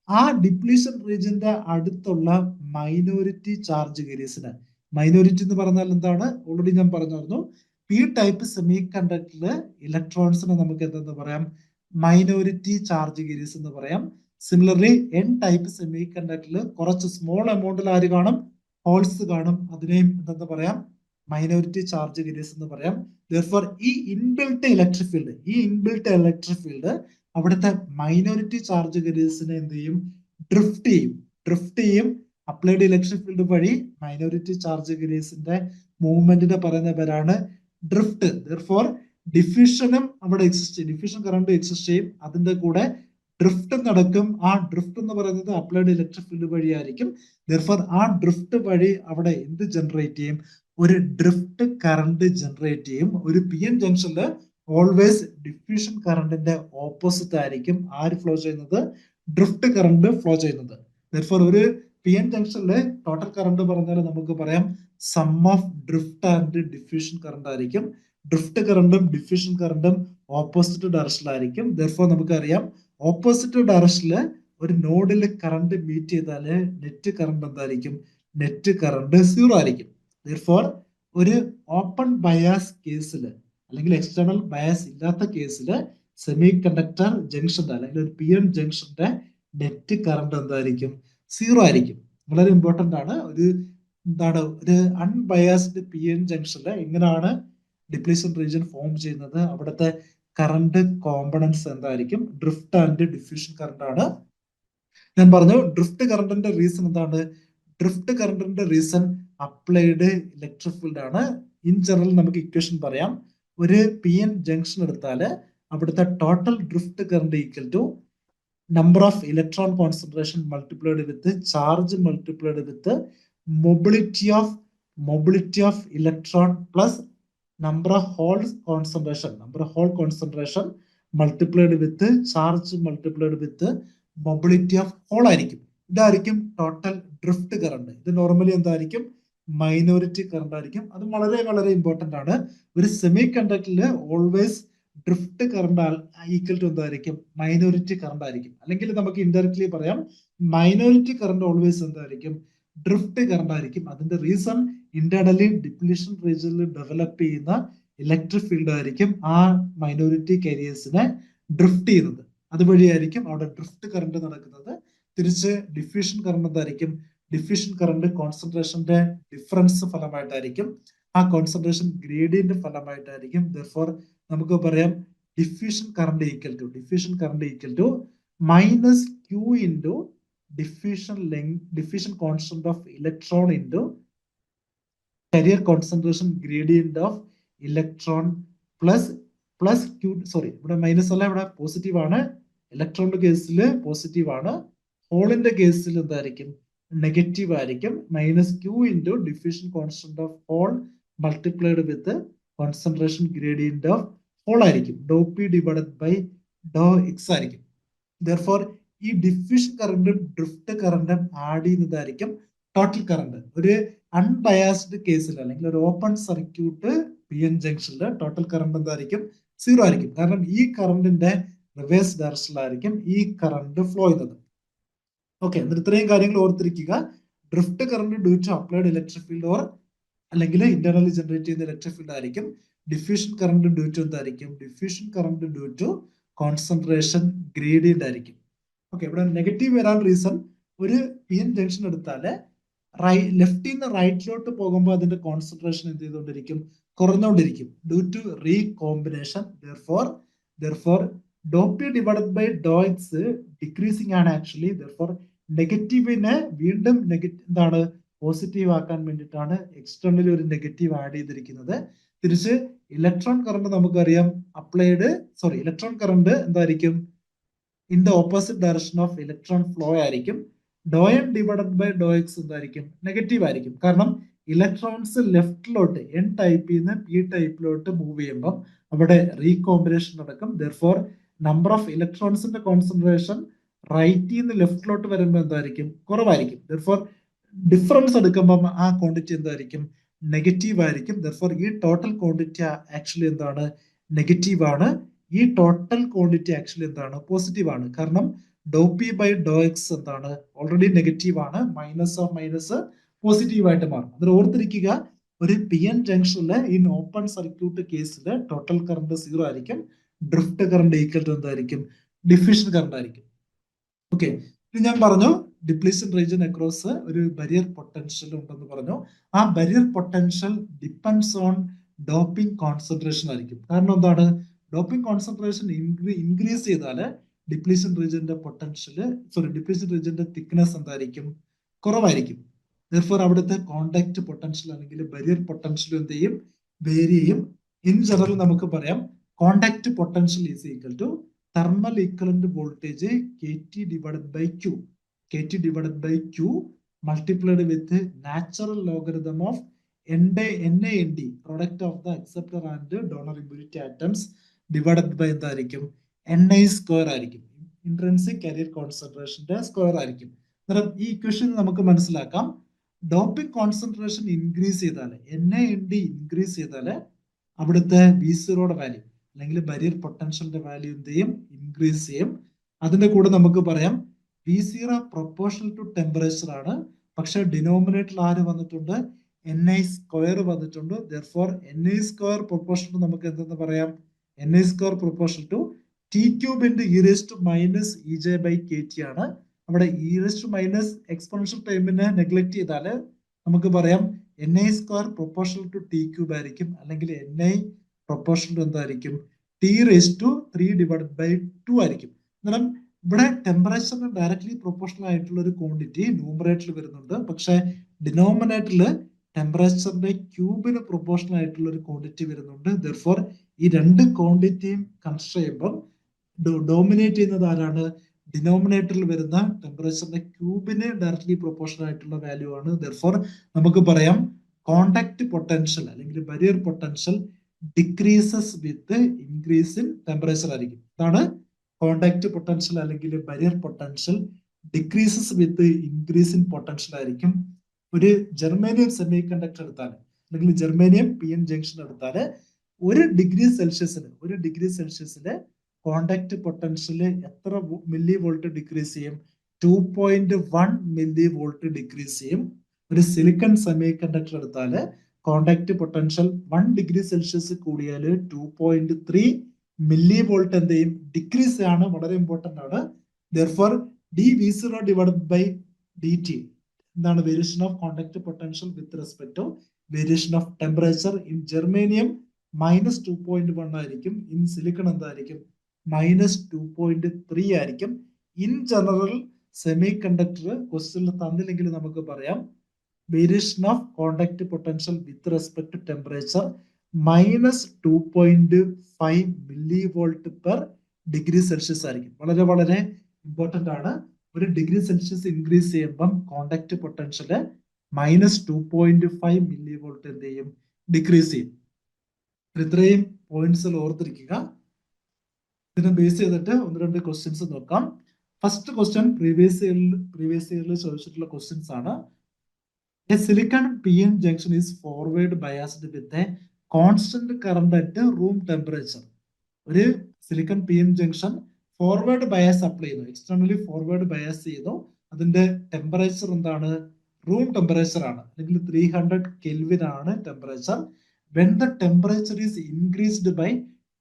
ആ ഡിപ്ലീഷൻ റീജിയന്റെ അടുത്തുള്ള മൈനോറിറ്റി ചാർജ് കേരിയസിന്, മൈനോറിറ്റി എന്ന് പറഞ്ഞാൽ എന്താണ്? ഓൾറെഡി ഞാൻ പറഞ്ഞിരുന്നു. പി ടൈപ്പ് സെമി കണ്ടക്ടറില് ഇലക്ട്രോൺസിനെ നമുക്ക് എന്തെന്ന് പറയാം? മൈനോറിറ്റി ചാർജ് കേരിയസ് എന്ന് പറയാം. സിമിലർലി എൻ ടൈപ്പ് സെമി കണ്ടക്ടറിൽ കുറച്ച് സ്മോൾ എമൗണ്ടിൽ ആര് കാണും? ഹോൾസ് കാണും. അതിനെയും എന്തെന്ന് പറയാം? മൈനോറിറ്റി ചാർജ് കേരിയസ് എന്ന് പറയാം. Therefore, ഈ ഇൻബിൽട്ട് ഇലക്ട്രിക് ഫീൽഡ് അവിടുത്തെ മൈനോറിറ്റി ചാർജ് കേരിയസിനെ എന്ത് ചെയ്യും? ഡ്രിഫ്റ്റ് ചെയ്യും. അപ്ലൈഡ് ഇലക്ട്രിക് ഫീൽഡ് വഴി മൈനോറിറ്റി ചാർജ് കേരിയസിന്റെ മൂവ്മെന്റിനെ പറയുന്ന പേരാണ് ഡ്രിഫ്റ്റ്. Therefore, ഡിഫ്യൂഷനും അവിടെ ഡിഫ്യൂഷൻ കറണ്ട് എക്സിസ്റ്റ് ചെയ്യും. അതിന്റെ കൂടെ ഡ്രിഫ്റ്റ് നടക്കും. ആ ഡ്രിഫ്റ്റ് എന്ന് പറയുന്നത് അപ്ലൈഡ് ഇലക്ട്രിക് ഫീൽഡ് വഴിയായിരിക്കും. Therefore, ആ ഡ്രിഫ്റ്റ് വഴി അവിടെ എന്ത് ജനറേറ്റ് ചെയ്യും? ഒരു ഡ്രിഫ്റ്റ് കറണ്ട് ജനറേറ്റ് ചെയ്യും. ഒരു പി എൻ ജംഗ്ഷനില് ഓൾവേസ് ഡിഫ്യൂഷൻ കറണ്ടിന്റെ ഓപ്പോസിറ്റ് ആയിരിക്കും ആര് ഫ്ലോ ചെയ്യുന്നത്? ഡ്രിഫ്റ്റ് കറണ്ട് ഫ്ലോ ചെയ്യുന്നത്. Therefore, ഒരു പി എൻ ജംഗ്ഷനിലെ ടോട്ടൽ കറണ്ട് പറഞ്ഞാൽ നമുക്ക് പറയാം sum of drift and diffusion current ആയിരിക്കും. ഡ്രിഫ്റ്റ് കറണ്ടും ഡിഫ്യൂഷൻ കറണ്ടും ഓപ്പോസിറ്റ് ഡയറക്ഷനിലായിരിക്കും. Therefore, നമുക്കറിയാം ഓപ്പോസിറ്റ് ഡയറക്ഷനില് ഒരു നോഡിൽ കറണ്ട് മീറ്റ് ചെയ്താല് നെറ്റ് കറണ്ട് എന്തായിരിക്കും? നെറ്റ് കറണ്ട് 0 ആയിരിക്കും. Therefore, ഒരു ഓപ്പൺ ബയാസ് കേസിൽ അല്ലെങ്കിൽ എക്സ്റ്റേണൽ ബയാസ് ഇല്ലാത്ത കേസിൽ സെമി കണ്ടക്ടർ ജംഗ്ഷന്റെ അല്ലെങ്കിൽ ഒരു പി എൻ ജംഗ്ഷന്റെ നെറ്റ് കറണ്ട് എന്തായിരിക്കും? 0 ആയിരിക്കും. വളരെ ഇമ്പോർട്ടന്റ് ആണ്. ഒരു അൺബയാസ്ഡ് പി എൻ ജംഗ്ഷനിൽ എങ്ങനെയാണ് ഡിപ്ലീഷൻ റീജിയൻ ഫോം ചെയ്യുന്നത്? അവിടുത്തെ കറണ്ട് കോമ്പണൻസ് എന്തായിരിക്കും? ഡ്രിഫ്റ്റ് ആൻഡ് ഡിഫ്യൂഷൻ കറണ്ട് ആണ്. ഞാൻ പറഞ്ഞു ഡ്രിഫ്റ്റ് കറണ്ടിന്റെ റീസൺ എന്താണ്? ഡ്രിഫ്റ്റ് കറണ്ടിന്റെ റീസൺ അപ്ലൈഡ് ഇലക്ട്രിക് ഫീൽഡ് ആണ്. ഇൻ ജനറൽ നമുക്ക് ഇക്വേഷൻ പറയാം. ഒരു പി എൻ ജംഗ്ഷൻ എടുത്താൽ അവിടുത്തെ total drift current equal to number of electron concentration multiplied with the charge multiplied with the mobility of electron plus number of hole concentration multiplied with the charge multiplied with the mobility of hole ആയിരിക്കും. ഇതായിരിക്കും total drift current. ഇത് normally എന്തായിരിക്കും? Minority current ആയിരിക്കും. അത് വളരെ വളരെ important ആണ്. ഒരു സെമി കണ്ടക്ടറിൽ always drift current equal to എന്തായിരിക്കും? മൈനോറിറ്റി കറണ്ട് ആയിരിക്കും. അല്ലെങ്കിൽ നമുക്ക് ഇൻഡയറക്ട്ലി പറയാം മൈനോറിറ്റി കറണ്ട് ഓൾവേസ് എന്തായിരിക്കും? ഡ്രിഫ്റ്റ് കറണ്ട് ആയിരിക്കും. അതിന്റെ റീസൺ ഇന്റേണലി ഡിപ്ലീഷൻ റീജിയനിൽ ഡെവലപ്പ് ചെയ്യുന്ന ഇലക്ട്രിക് ഫീൽഡ് ആയിരിക്കും ആ മൈനോറിറ്റി കാരിയേഴ്സിനെ ഡ്രിഫ്റ്റ് ചെയ്യുന്നത്. അതുവഴിയായിരിക്കും അവിടെ ഡ്രിഫ്റ്റ് കറണ്ട് നടക്കുന്നത്. തിരിച്ച് ഡിഫ്യൂഷൻ കറണ്ട് എന്തായിരിക്കും? ഡിഫ്യൂഷൻ കറണ്ട് കോൺസെൻട്രേഷന്റെ ഡിഫറൻസ് ഫലമായിട്ടായിരിക്കും. ആ കോൺസെൻട്രേഷൻ ഗ്രേഡിയന്റ് ഫലമായിട്ടായിരിക്കും. ദെർഫോർ നമുക്ക് പറയാം diffusion current equal to minus Q into diffusion constant of electron into carrier concentration gradient of electron plus q. Sorry, ഇവിടെ മൈനസ് അല്ല, ഇവിടെ പോസിറ്റീവ് ആണ്. ഇലക്ട്രോണിന്റെ കേസിൽ പോസിറ്റീവ് ആണ്. ഹോളിന്റെ കേസിൽ എന്തായിരിക്കും? നെഗറ്റീവ് ആയിരിക്കും. Minus Q into diffusion constant of hole multiplied with concentration gradient of hole ആയിരിക്കും. ഡോ പി ഡിവൈഡഡ് ബൈ ഡോ എക്സ് ആയിരിക്കും. ദെർഫോർ ഈ ഡിഫ്യൂഷൻ കറണ്ടും ഡ്രിഫ്റ്റ് കറണ്ടും ആഡ് ചെയ്യുന്നതായിരിക്കും ടോട്ടൽ കറണ്ട്. ഒരു അൺബയാസ്ഡ് കേസിൽ അല്ലെങ്കിൽ ഒരു ഓപ്പൺ സർക്യൂട്ട് പി എൻ ജംഗ്ഷനിൽ ടോട്ടൽ കറണ്ട് എന്തായിരിക്കും? 0 ആയിരിക്കും. കാരണം ഈ കറണ്ടിന്റെ റിവേഴ്സ് ഡയറക്ഷനിലായിരിക്കും ഈ കറണ്ട് ഫ്ലോ ചെയ്യുന്നത്. ഓക്കെ, എന്നിട്ട് ഇത്രയും കാര്യങ്ങൾ ഓർത്തിരിക്കുക. Drift current due to applied electric field or അല്ലെങ്കിൽ ഇന്റർണലി ജനറേറ്റ് ചെയ്യുന്ന ഇലക്ട്രിക് ഫീൽഡ് ആയിരിക്കും. ഡിഫ്യൂഷൻ കറണ്ട് ഡ്യൂ ടു എന്തായിരിക്കും? Diffusion current due to concentration gradient ആയിരിക്കും. ഓക്കെ, ഇവിടെ നെഗറ്റീവ് വരാൻ റീസൺ ഒരു പി എൻ ജംഗ്ഷൻ എടുത്താല് ലെഫ്റ്റിൽ നിന്ന് റൈറ്റിലോട്ട് പോകുമ്പോൾ അതിന്റെ കോൺസെൻട്രേഷൻ എന്ത് ചെയ്തുകൊണ്ടിരിക്കും? കുറഞ്ഞുകൊണ്ടിരിക്കും ഡ്യൂ ടു റീകോമ്പിനേഷൻ. ദെർഫോർ ഡോ പി ഡിവൈഡഡ് ബൈ ഡോ എക്സ് ഡിക്രീസിംഗ് ആണ് ആക്ച്വലി. ദെർഫോർ നെഗറ്റീവിനെ വീണ്ടും എന്താണ്? പോസിറ്റീവ് ആക്കാൻ വേണ്ടിയിട്ടാണ് എക്സ്റ്റേണലി ഒരു നെഗറ്റീവ് ആഡ് ചെയ്തിരിക്കുന്നത്. തിരിച്ച് ഇലക്ട്രോൺ കറണ്ട് നമുക്കറിയാം ഇലക്ട്രോൺ കറണ്ട് എന്തായിരിക്കും? In the opposite direction of electron flow ആയിരിക്കും. ഡോ എൻ ഡിവൈഡഡ് ബൈ ഡോ എക്സ് എന്തായിരിക്കും? നെഗറ്റീവ് ആയിരിക്കും. കാരണം ഇലക്ട്രോൺസ് ലെഫ്റ്റിലോട്ട് എൻ ടൈപ്പിൽ നിന്ന് പി ടൈപ്പിലോട്ട് മൂവ് ചെയ്യുമ്പോൾ അവിടെ റീകോമ്പിനേഷൻ നടക്കും. ദെർഫോർ നമ്പർ ഓഫ് ഇലക്ട്രോൺസിന്റെ കോൺസെൻട്രേഷൻ റൈറ്റിൽ നിന്ന് ലെഫ്റ്റിലോട്ട് വരുമ്പോൾ എന്തായിരിക്കും? കുറവായിരിക്കും. ദെർഫോർ ഡിഫറൻസ് എടുക്കുമ്പോൾ ആ ക്വാണ്ടിറ്റി എന്തായിരിക്കും? നെഗറ്റീവ് ആയിരിക്കും. ദെർഫോർ ഈ ടോട്ടൽ ക്വാണ്ടിറ്റി ആക്ച്വലി എന്താണ്? നെഗറ്റീവ് ആണ്. ഈ ടോട്ടൽ ക്വാണ്ടിറ്റി ആക്ച്വലി എന്താണ്? പോസിറ്റീവ് ആണ്. കാരണം ഡോ പി ബൈ ഡോ എക്സ് എന്താണ്? ഓൾറെഡി നെഗറ്റീവ് ആണ്. മൈനസ് ഓഫ് മൈനസ് പോസിറ്റീവ് ആയിട്ട് മാറും. അത് ഓർത്തിരിക്കുക. ഒരു പി എൻ ജംഗ്ഷനിലെ ഇൻ ഓപ്പൺ സർക്യൂട്ട് കേസിൽ ടോട്ടൽ കറണ്ട് 0 ആയിരിക്കും. ഡ്രിഫ്റ്റ് കറണ്ട് ഈക്വൽ ടു എന്തായിരിക്കും? ഡിഫ്യൂഷൻ കറണ്ട് ആയിരിക്കും. ഓക്കെ, ഇത് ഞാൻ പറഞ്ഞു ഡിപ്ലീഷൻ റീജിയൻ അക്രോസ് ഒരു ബരിയർ പൊട്ടൻഷ്യൽ ഉണ്ടെന്ന് പറഞ്ഞു. ആ barrier potential depends on doping concentration ആയിരിക്കും. കാരണം എന്താണ്? ഡോപ്പിംഗ് കോൺസെൻട്രേഷൻ ഇൻക്രീസ് ചെയ്താല് ഡിപ്ലീഷൻ റീജിയന്റെ ഡിപ്ലീഷൻ റീജിയന്റെ തിക്നെസ് എന്തായിരിക്കും? കുറവായിരിക്കും. ദെർഫോർ അവിടുത്തെ കോണ്ടാക്ട് പൊട്ടൻഷ്യൽ അല്ലെങ്കിൽ ബരിയർ പൊട്ടൻഷ്യൽ എന്ത് ചെയ്യും? വേരി ചെയ്യും. ഇൻ ജനറൽ നമുക്ക് പറയാം contact potential is equal to thermal equivalent voltage KT divided by Q. KT divided by Q multiplied with the natural logarithm of NAND, product of the acceptor and donor impurity atoms divided by എന്തായിരിക്കും? NI square ആയിരിക്കും. Intrinsic carrier concentration square ആയിരിക്കും. ഈ equation നമുക്ക് മനസ്സിലാക്കാം. Doping concentration increase ചെയ്താല് NAND increase ചെയ്താല് അവിടുത്തെ V0യുടെ value അല്ലെങ്കിൽ ബരിയർ പൊട്ടൻഷ്യലിന്റെ വാല്യൂ എന്ത് ചെയ്യും? ഇൻക്രീസ് ചെയ്യും. അതിന്റെ കൂടെ നമുക്ക് പറയാം V0 പ്രൊപ്പോർഷണൽ ടു ടെമ്പറേച്ചർ ആണ്. പക്ഷെ ഡിനോമിനേറ്ററിൽ ആര് വന്നിട്ടുണ്ട്? NI സ്ക്വയർ വന്നിട്ടുണ്ട്. ദെർഫോർ NI സ്ക്വയർ പ്രൊപ്പോർഷണൽ നമുക്ക് എന്തെന്ന് പറയാം? NI square proportional to T cube into E raise to minus EJ by KT ആണ്. അവിടെ E raise to minus exponential ടൈമിനെ നെഗ്ലക്ട് ചെയ്താൽ നമുക്ക് പറയാം NI square proportional to T cube ആയിരിക്കും. അല്ലെങ്കിൽ NI പ്രൊപ്പോർഷണൽ എന്തായിരിക്കും? T raise to 3 divided by 2 ആയിരിക്കും. അന്നേരം ഇവിടെ ടെമ്പറേച്ചറിന് ഡയറക്ട്ലി പ്രൊപ്പോർഷണൽ ആയിട്ടുള്ള ഒരു ക്വാണ്ടിറ്റി ന്യൂമറേറ്ററിൽ വരുന്നുണ്ട്. പക്ഷെ ഡിനോമിനേറ്ററിൽ ടെമ്പറേച്ചറിന്റെ ക്യൂബിന് പ്രൊപ്പോർഷണൽ ആയിട്ടുള്ള ഒരു ക്വാണ്ടിറ്റി വരുന്നുണ്ട്. ദെർഫോർ ഈ രണ്ട് ക്വാണ്ടിറ്റിയും കൺസിഡർ ചെയ്യുമ്പം ഡോമിനേറ്റ് ചെയ്യുന്നത് ആരാണ്? ഡിനോമിനേറ്ററിൽ വരുന്ന ടെമ്പറേച്ചറിന്റെ ക്യൂബിന് ഡയറക്ട്ലി പ്രൊപ്പോർഷണൽ ആയിട്ടുള്ള വാല്യൂ ആണ്. ദെർഫോർ നമുക്ക് പറയാം കോണ്ടാക്ട് പൊട്ടൻഷ്യൽ അല്ലെങ്കിൽ barrier potential decreases with increase in temperature ആയിരിക്കും. അതാണ് കോണ്ടാക്ട് പൊട്ടൻഷ്യൽ അല്ലെങ്കിൽ barrier potential decreases with increase in potential ആയിരിക്കും. ഒരു ജർമേനിയം സെമി കണ്ടക്ടർ എടുത്താൽ അല്ലെങ്കിൽ ജർമേനിയം പി എൻ ജംഗ്ഷൻ എടുത്താൽ 1 ഡിഗ്രി സെൽഷ്യസില് കോണ്ടാക്ട് പൊട്ടൻഷ്യല് എത്ര മില്ലി വോൾട്ട് ഡിക്രീസ് ചെയ്യും? 2.1 മില്ലി വോൾട്ട് ഡിക്രീസ് ചെയ്യും. ഒരു സിലിക്കൺ സെമി കണ്ടക്ടർ എടുത്താൽ കോണ്ടാക്ട് പൊട്ടൻഷ്യൽ 1 ഡിഗ്രി സെൽഷ്യസ് കൂടിയാൽ 2.3 മില്ലി വോൾട്ട് എന്ത് ചെയ്യും? ഡിക്രീസ് ആണ്. വളരെ ഇമ്പോർട്ടന്റ് ആണ്. Therefore dV0 divided by dt എന്താണ്? Variation of contact potential with respect to variation of temperature. In germanium -2.1 ആയിരിക്കും. ഇൻ സിലിക്കൺ എന്തായിരിക്കും? -2.3 ആയിരിക്കും. ഇൻ ജനറൽ സെമി കണ്ടക്ടർ ക്വസ്റ്റ്യനിൽ തന്നില്ലെങ്കിൽ നമുക്ക് പറയാം variation of contact potential with respect to temperature -2.5 millivolt per degree Celsius ആയിരിക്കും. വളരെ വളരെ ഇമ്പോർട്ടന്റ് ആണ്. 1 ഡിഗ്രി സെൽഷ്യസ് ഇൻക്രീസ് ചെയ്യുമ്പം കോണ്ടാക്ട് പൊട്ടൻഷ്യല് -2.5 മില്ലി വോൾട്ട് എന്ത് ചെയ്യും? ഡിക്രീസ് ചെയ്യും. ഇത്രയും പോയിന്റ്സ് ഓർത്തിരിക്കുക. ഇതിനെ ബേസ് ചെയ്തിട്ട് 1-2 ക്വസ്റ്റ്യൻസ് നോക്കാം. ഫസ്റ്റ് ക്വസ്റ്റ്യൻ പ്രീവിയസ് ഇയറിൽ ചോദിച്ചിട്ടുള്ള ക്വസ്റ്റ്യൻസ് ആണ്. A silicon PN junction is forward biased with a constant current at room temperature. ഒരു silicon PN junction forward bias apply ചെയ്യുന്നു, എക്സ്റ്റേണലി ഫോർവേഡ് ബയാസ് ചെയ്തു. അതിന്റെ ടെമ്പറേച്ചർ എന്താണ്? റൂം ടെമ്പറേച്ചർ ആണ്, അല്ലെങ്കിൽ 300 കെൽവിൻ ആണ് temperature. When the temperature is increased by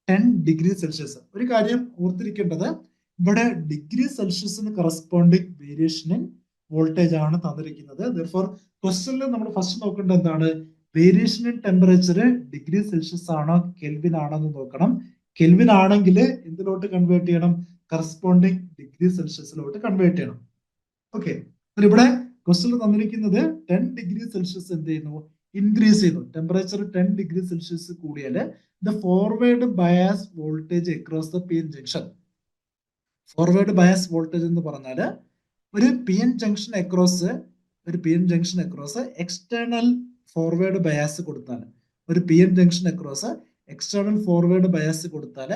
10 degree celsius. ഒരു കാര്യം ഓർത്തിരിക്കേണ്ടത്, ഇവിടെ ഡിഗ്രി സെൽഷ്യസിന് കറസ്പോണ്ടിങ് വേരിയേഷൻ ഇൻ വോൾട്ടേജ് ആണ് തന്നിരിക്കുന്നത്. ദെർഫോർ ക്വസ്റ്റ്യനിൽ നമ്മൾ ഫസ്റ്റ് നോക്കേണ്ടത് എന്താണ്? Variation in temperature degree celsius ആണോ കെൽവിൻ ആണോ എന്ന് നോക്കണം. കെൽവിൻ ആണെങ്കിൽ എന്തിലോട്ട് കൺവേർട്ട് ചെയ്യണം? കറസ്പോണ്ടിങ് ഡിഗ്രി സെൽഷ്യസിലോട്ട് കൺവേർട്ട് ചെയ്യണം. ഓക്കെ, ഇവിടെ ക്വസ്റ്റ്യൻ തന്നിരിക്കുന്നത് 10 ഡിഗ്രി സെൽഷ്യസ് എന്ത് ചെയ്യുന്നു? ഇൻക്രീസ് ചെയ്യുന്നു. ടെമ്പറേച്ചർ 10 ഡിഗ്രി സെൽഷ്യസ് കൂടിയാൽ the forward bias voltage across the PN junction. Forward bias voltage എന്ന് പറഞ്ഞാൽ ഒരു PN junction across external forward bias കൊടുത്താൽ, ഒരു PN junction across external forward bias കൊടുത്താൽ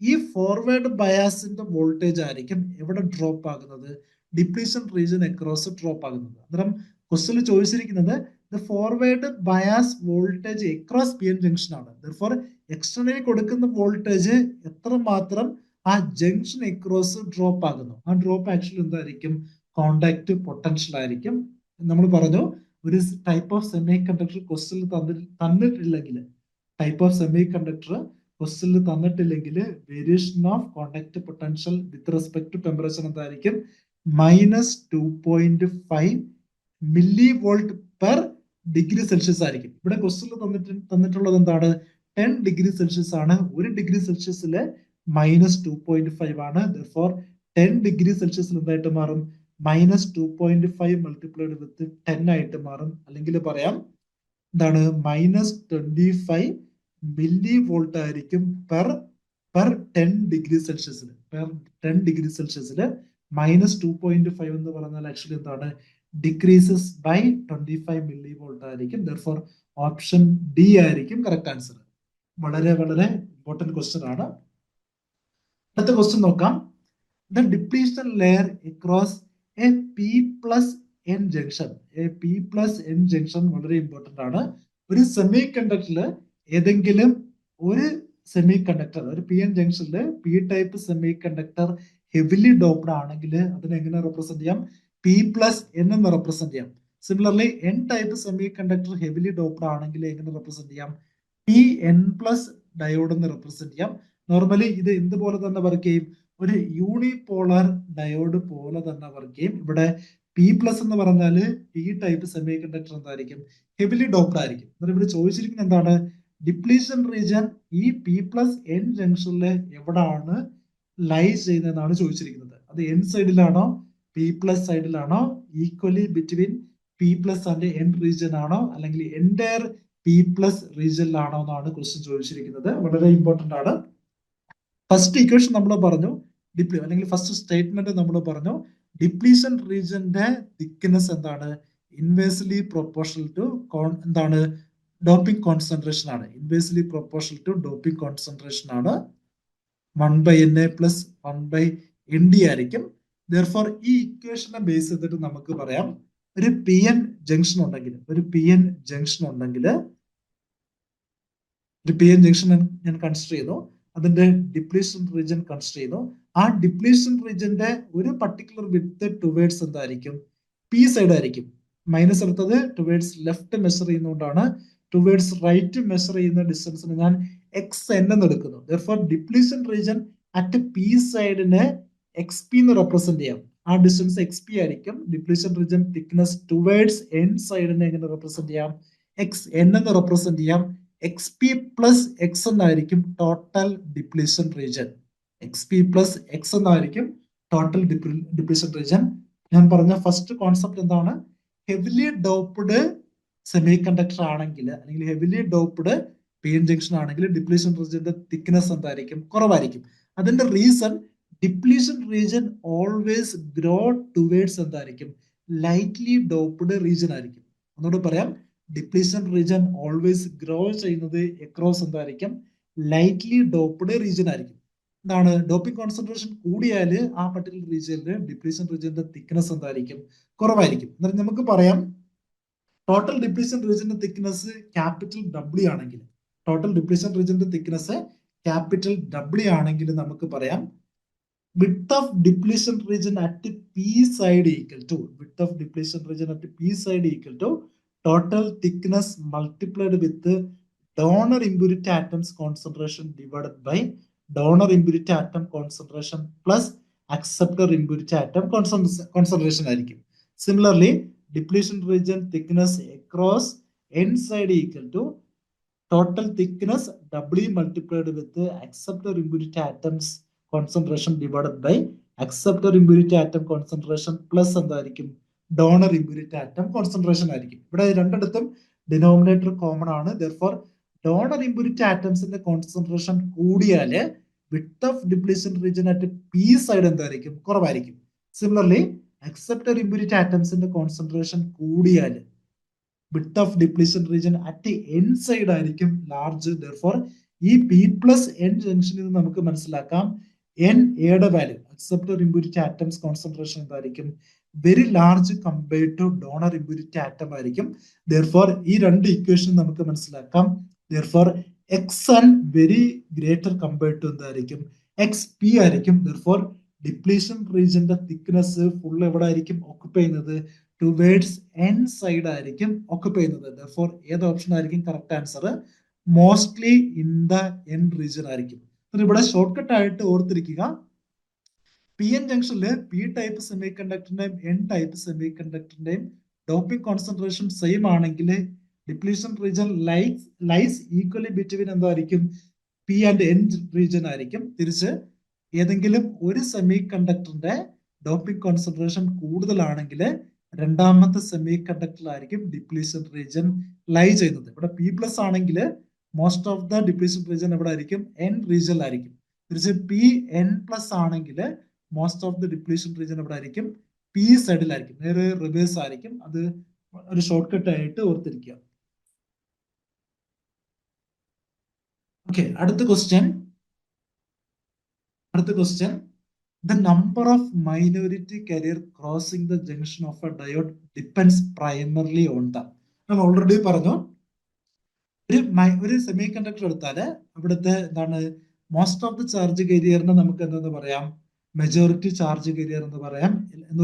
ഈ ഫോർവേഡ് ബയാസിന്റെ വോൾട്ടേജ് ആയിരിക്കും എവിടെ ഡ്രോപ്പ് ആകുന്നത്? ഡിപ്ലീഷൻ റീജിയൻ അക്രോസ് ഡ്രോപ്പ് ആകുന്നത്. അന്നേരം ക്വസ്റ്റ്യൻ ചോദിച്ചിരിക്കുന്നത് the forward bias voltage across PN junction ആണ്. ദെർഫോർ എക്സ്റ്റേണലി കൊടുക്കുന്ന വോൾട്ടേജ് എത്രമാത്രം ആ ജംഗ്ഷൻ അക്രോസ് ഡ്രോപ്പ് ആകുന്നു. ആ ഡ്രോപ്പ് ആക്ച്വലി എന്തായിരിക്കും? കോണ്ടാക്ട് പൊട്ടൻഷ്യൽ ആയിരിക്കും. നമ്മൾ പറഞ്ഞു ഒരു ടൈപ്പ് ഓഫ് സെമി കണ്ടക്ടർ ക്വസ്റ്റ്യനിൽ തന്നിട്ടില്ലെങ്കിൽ variation of contact potential with respect to temperature എന്തായിരിക്കും? -2.5 millivolt per degree Celsius ആയിരിക്കും. ഇവിടെ ക്വസ്റ്റ്യനിൽ തന്നിട്ടുള്ളത് എന്താണ്? 10 ഡിഗ്രി സെൽഷ്യസ് ആണ്. 1 ഡിഗ്രി സെൽഷ്യസില് -2.5 ആണ്. Therefore 10 ഡിഗ്രി സെൽഷ്യസിൽ എന്തായിട്ട് മാറും? -2.5 മൾട്ടിപ്ലൈഡ് വിത്ത് 10 ആയിട്ട് മാറും. അല്ലെങ്കിൽ പറയാം എന്താണ്? -25 മില്ലി വോൾട്ട് ആയിരിക്കും പെർ 10 ഡിഗ്രി സെൽഷ്യസിൽ. -2.5 എന്ന് പറഞ്ഞാൽ ആക്ച്വലി എന്താണ്? ഡിക്രീസസ് ബൈ 25 മില്ലി വോൾട്ട് ആയിരിക്കും. Therefore ഓപ്ഷൻ ഡി ആയിരിക്കും കറക്റ്റ് ആൻസർ. വളരെ വളരെ ഇമ്പോർട്ടന്റ് ക്വസ്റ്റ്യൻ ആണ്. അടുത്ത ക്വസ്റ്റ്യൻ നോക്കാം. The depletion layer across A P+N junction വളരെ ഇമ്പോർട്ടന്റ് ആണ്. ഒരു സെമി കണ്ടക്ടറിൽ ഏതെങ്കിലും ഒരു സെമി കണ്ടക്ടർ, ഒരു PN ജംഗ്ഷനിൽ P type semi conductor heavily doped ആണെങ്കിൽ അതിനെ എങ്ങനെ റെപ്രസെന്റ് ചെയ്യാം? P+N എന്ന് റെപ്രസെന്റ് ചെയ്യാം. Similarly N type semi conductor heavily doped ആണെങ്കിൽ എങ്ങനെ റെപ്രസെന്റ് ചെയ്യാം? PN+ ഡയോഡ് എന്ന് റെപ്രസെന്റ് ചെയ്യാം. നോർമലി ഇത് എന്തുപോലെ തന്നെ വർക്ക് ചെയ്യും? ഒരു യൂണിപോളാർ ഡയോഡ് പോലെ തന്നെ വർക്ക് ചെയ്യും. ഇവിടെ P+ എന്ന് പറഞ്ഞാൽ P ടൈപ്പ് സെമി കണ്ടക്ടർ എന്തായിരിക്കും? ഹെവിലി ഡോപ്ഡ് ആയിരിക്കും. ഇവിടെ ചോദിച്ചിരിക്കുന്നത് എന്താണ്? ഡിപ്ലീഷൻ റീജിയൻ ഈ P+N ജംഗ്ഷനിൽ എവിടാണ് ലൈ ചെയ്യുന്നതെന്നാണ് ചോദിച്ചിരിക്കുന്നത്. അത് N സൈഡിലാണോ P+ സൈഡിലാണോ? Equally between P+ and N region ആണോ? അല്ലെങ്കിൽ എൻറ്റയർ പി പ്ലസ് റീജിയനിലാണോ എന്നാണ് ക്വസ്റ്റ്യൻ ചോദിച്ചിരിക്കുന്നത്. വളരെ ഇമ്പോർട്ടന്റ് ആണ്. ഫസ്റ്റ് ഇക്വേഷൻ നമ്മൾ പറഞ്ഞു അല്ലെങ്കിൽ ഫസ്റ്റ് സ്റ്റേറ്റ്മെന്റ് നമ്മൾ പറഞ്ഞു ഡിപ്ലീഷൻ റീജിയന്റെ തിക്നെസ് എന്താണ്? ഇൻവേഴ്സ്ലി പ്രൊപ്പോർഷണൽ ടു എന്താണ്? ഡോപ്പിംഗ് കോൺസെൻട്രേഷൻ ആണ്. Inversely proportional to doping concentration ആണ്. 1/Na പ്ലസ് 1/Nd ആയിരിക്കും. Therefore ഈ ഇക്വേഷനെ ബേസ് ചെയ്തിട്ട് നമുക്ക് പറയാം ഒരു പി എൻ ജംഗ്ഷൻ ഉണ്ടെങ്കിൽ ഞാൻ കൺസിഡർ ചെയ്യുന്നു, അതിന്റെ ഡിപ്ലീഷൻ റീജിയൻ കൺസിഡർ ചെയ്യുന്നു. ആ ഡിപ്ലീഷൻ റീജിയന്റെ ഒരു പർട്ടിക്കുലർ വിഡ്ത്ത് ടുവേർഡ്സ് എന്തായിരിക്കും? പി സൈഡ് ആയിരിക്കും. മൈനസ് എടുത്തത് ടുവേർഡ്സ് ലെഫ്റ്റ് മെഷർ ചെയ്യുന്നതുകൊണ്ടാണ് ടുവേർഡ്സ് റൈറ്റ് മെഷർ ചെയ്യുന്ന ഡിസ്റ്റൻസിന് ഞാൻ എക്സ് എൻ എന്ന് എടുക്കുന്നു. Therefore depletion region at P സൈഡിനെ എക്സ് പി എന്ന് റെപ്രസെന്റ് ചെയ്യാം. ആ ഡിസ്റ്റൻസ് എക്സ് പി ആയിരിക്കും. Depletion region thickness towards N സൈഡിനെ എങ്ങനെ റെപ്രസെന്റ് ചെയ്യാം? എക്സ് എൻ എന്ന് റെപ്രസെന്റ് ചെയ്യാം. എക്സ് പി പ്ലസ് എക്സ് എന്നായിരിക്കും total depletion region. X P plus X എന്നായിരിക്കും ടോട്ടൽ ഡിപ്ലീഷൻ റീജിയൻ. ഞാൻ പറഞ്ഞ ഫസ്റ്റ് കോൺസെപ്റ്റ് എന്താണ്? ഹെവിലി ഡോപ്ഡ് സെമി കണ്ടക്ടർ ആണെങ്കിൽ അല്ലെങ്കിൽ heavily doped P N junction ആണെങ്കിൽ ഡിപ്ലീഷൻ റീജിയന്റെ തിക്നെസ് എന്തായിരിക്കും? കുറവായിരിക്കും. അതിന്റെ reason depletion region always grow towards എന്തായിരിക്കും? ലൈറ്റ്ലി ഡോപ്ഡ് റീജിയൻ ആയിരിക്കും. ഒന്നുകൂടെ പറയാം, ഡിപ്ലീഷൻ റീജിയൻ ഓൾവേസ് ഗ്രോ ചെയ്യുന്നത് എക്രോസ് എന്തായിരിക്കും? ലൈറ്റ്ലി ഡോപ്ഡ് റീജിയൻ ആയിരിക്കും. എന്താണ്? ഡോപ്പിംഗ് കോൺസെൻട്രേഷൻ കൂടിയാൽ ആ പർട്ടിക്കുലർ റീജിയനിൽ ഡിപ്ലീഷൻ റീജിയന്റെ തിക്നെസ് എന്തായിരിക്കും? കുറവായിരിക്കും. എന്നിട്ട് നമുക്ക് പറയാം ടോട്ടൽ ഡിപ്ലീഷൻ റീജിയന്റെ തിക്നെസ് ക്യാപിറ്റൽ ഡബ്ല്യു ആണെങ്കിൽ, ടോട്ടൽ ഡിപ്ലീഷൻ റീജിയന്റെ തിക്നെസ് ക്യാപിറ്റൽ ഡബ്ല്യു ആണെങ്കിൽ നമുക്ക് പറയാം width of depletion region at p side equal to total thickness multiplied with the donor impurity atoms concentration divided by donor impurity atom concentration plus acceptor impurity atom concentration ആയിരിക്കും. Similarly, depletion region thickness across n side equal to total thickness W multiplied with the acceptor impurity atoms concentration divided by acceptor impurity atom concentration plus എന്തായിരിക്കും? Donor impurity atom concentration ആയിരിക്കും. ഇവിടെ രണ്ടിടത്തും denominator common ആണ്. Therefore donor impurity ആറ്റംസിന്റെ concentration കൂടിയാല് width of depletion region at P side എന്തായിരിക്കും? കുറവായിരിക്കും. Similarly acceptor impurity ആറ്റംസിന്റെ കോൺസെൻട്രേഷൻ കൂടിയാല് width of depletion region at N side ആയിരിക്കും ലാർജ്. Therefore ഈ പി പ്ലസ് എൻ ജംഗ്ഷനിൽ നിന്ന് നമുക്ക് മനസ്സിലാക്കാം എൻ എയുടെ value acceptor impurity atoms concentration എന്തായിരിക്കും? Very large compared to donor impurity atom ആയിരിക്കും. Therefore ഈ രണ്ട് ഇക്വേഷൻ നമുക്ക് മനസ്സിലാക്കാം. Therefore X N very greater compared to എന്തായിരിക്കും? എക്സ് പി ആയിരിക്കും. Therefore ഡിപ്ലീഷൻ റീജിയന്റെ തിക്നെസ് ഫുൾ എവിടെ ആയിരിക്കും ഓക്കുപ്പൈ ചെയ്യുന്നത്? ടുവേർഡ്സ് എൻ സൈഡ് ആയിരിക്കും ഓക്കുപ്പൈ ചെയ്യുന്നത്. Therefore ഏത് ഓപ്ഷൻ ആയിരിക്കും correct answer? Mostly in the N region ആയിരിക്കും. ഇവിടെ ഷോർട്ട് കട്ട് ആയിട്ട് ഓർത്തിരിക്കുക, പി എൻ ജംഗ്ഷനിൽ പി ടൈപ്പ് സെമി കണ്ടക്ടറിന്റെയും എൻ ടൈപ്പ് സെമി കണ്ടക്ടറിന്റെയും ഡോപ്പിംഗ് കോൺസെൻട്രേഷൻ സെയിം ആണെങ്കിൽ depletion region lies equally between എന്തായിരിക്കും? പി ആൻഡ് എൻ റീജിയൻ ആയിരിക്കും. തിരിച്ച് ഏതെങ്കിലും ഒരു സെമി കണ്ടക്ടറിന്റെ ഡോപ്പിംഗ് കോൺസെൻട്രേഷൻ കൂടുതലാണെങ്കിൽ രണ്ടാമത്തെ സെമി കണ്ടക്ടറിലായിരിക്കും ഡിപ്ലീഷൻ റീജിയൻ ലൈ ചെയ്യുന്നത്. ഇവിടെ പി പ്ലസ് ആണെങ്കിൽ most of the depletion region എവിടെ ആയിരിക്കും? എൻ റീജിയനിലായിരിക്കും. തിരിച്ച് പി എൻ പ്ലസ് ആണെങ്കിൽ most of the depletion region എവിടെ ആയിരിക്കും? പി സൈഡിലായിരിക്കും. നേരെ റിവേഴ്സ് ആയിരിക്കും. അത് ഒരു ഷോർട്ട് കട്ട് ആയിട്ട് ഓർത്തിരിക്കുക. ഓക്കെ, അടുത്ത question. The number of minority carrier crossing the junction of a diode depends primarily on the. ഞാൻ ഓൾറെഡി പറഞ്ഞു, ഒരു സെമി കണ്ടക്ടർ എടുത്താല് അവിടുത്തെ എന്താണ് മോസ്റ്റ് ഓഫ് ദി ചാർജ് കാരിയറിനെ നമുക്ക് എന്താന്ന് പറയാം? മെജോറിറ്റി ചാർജ് കാരിയർ എന്ന് പറയാം.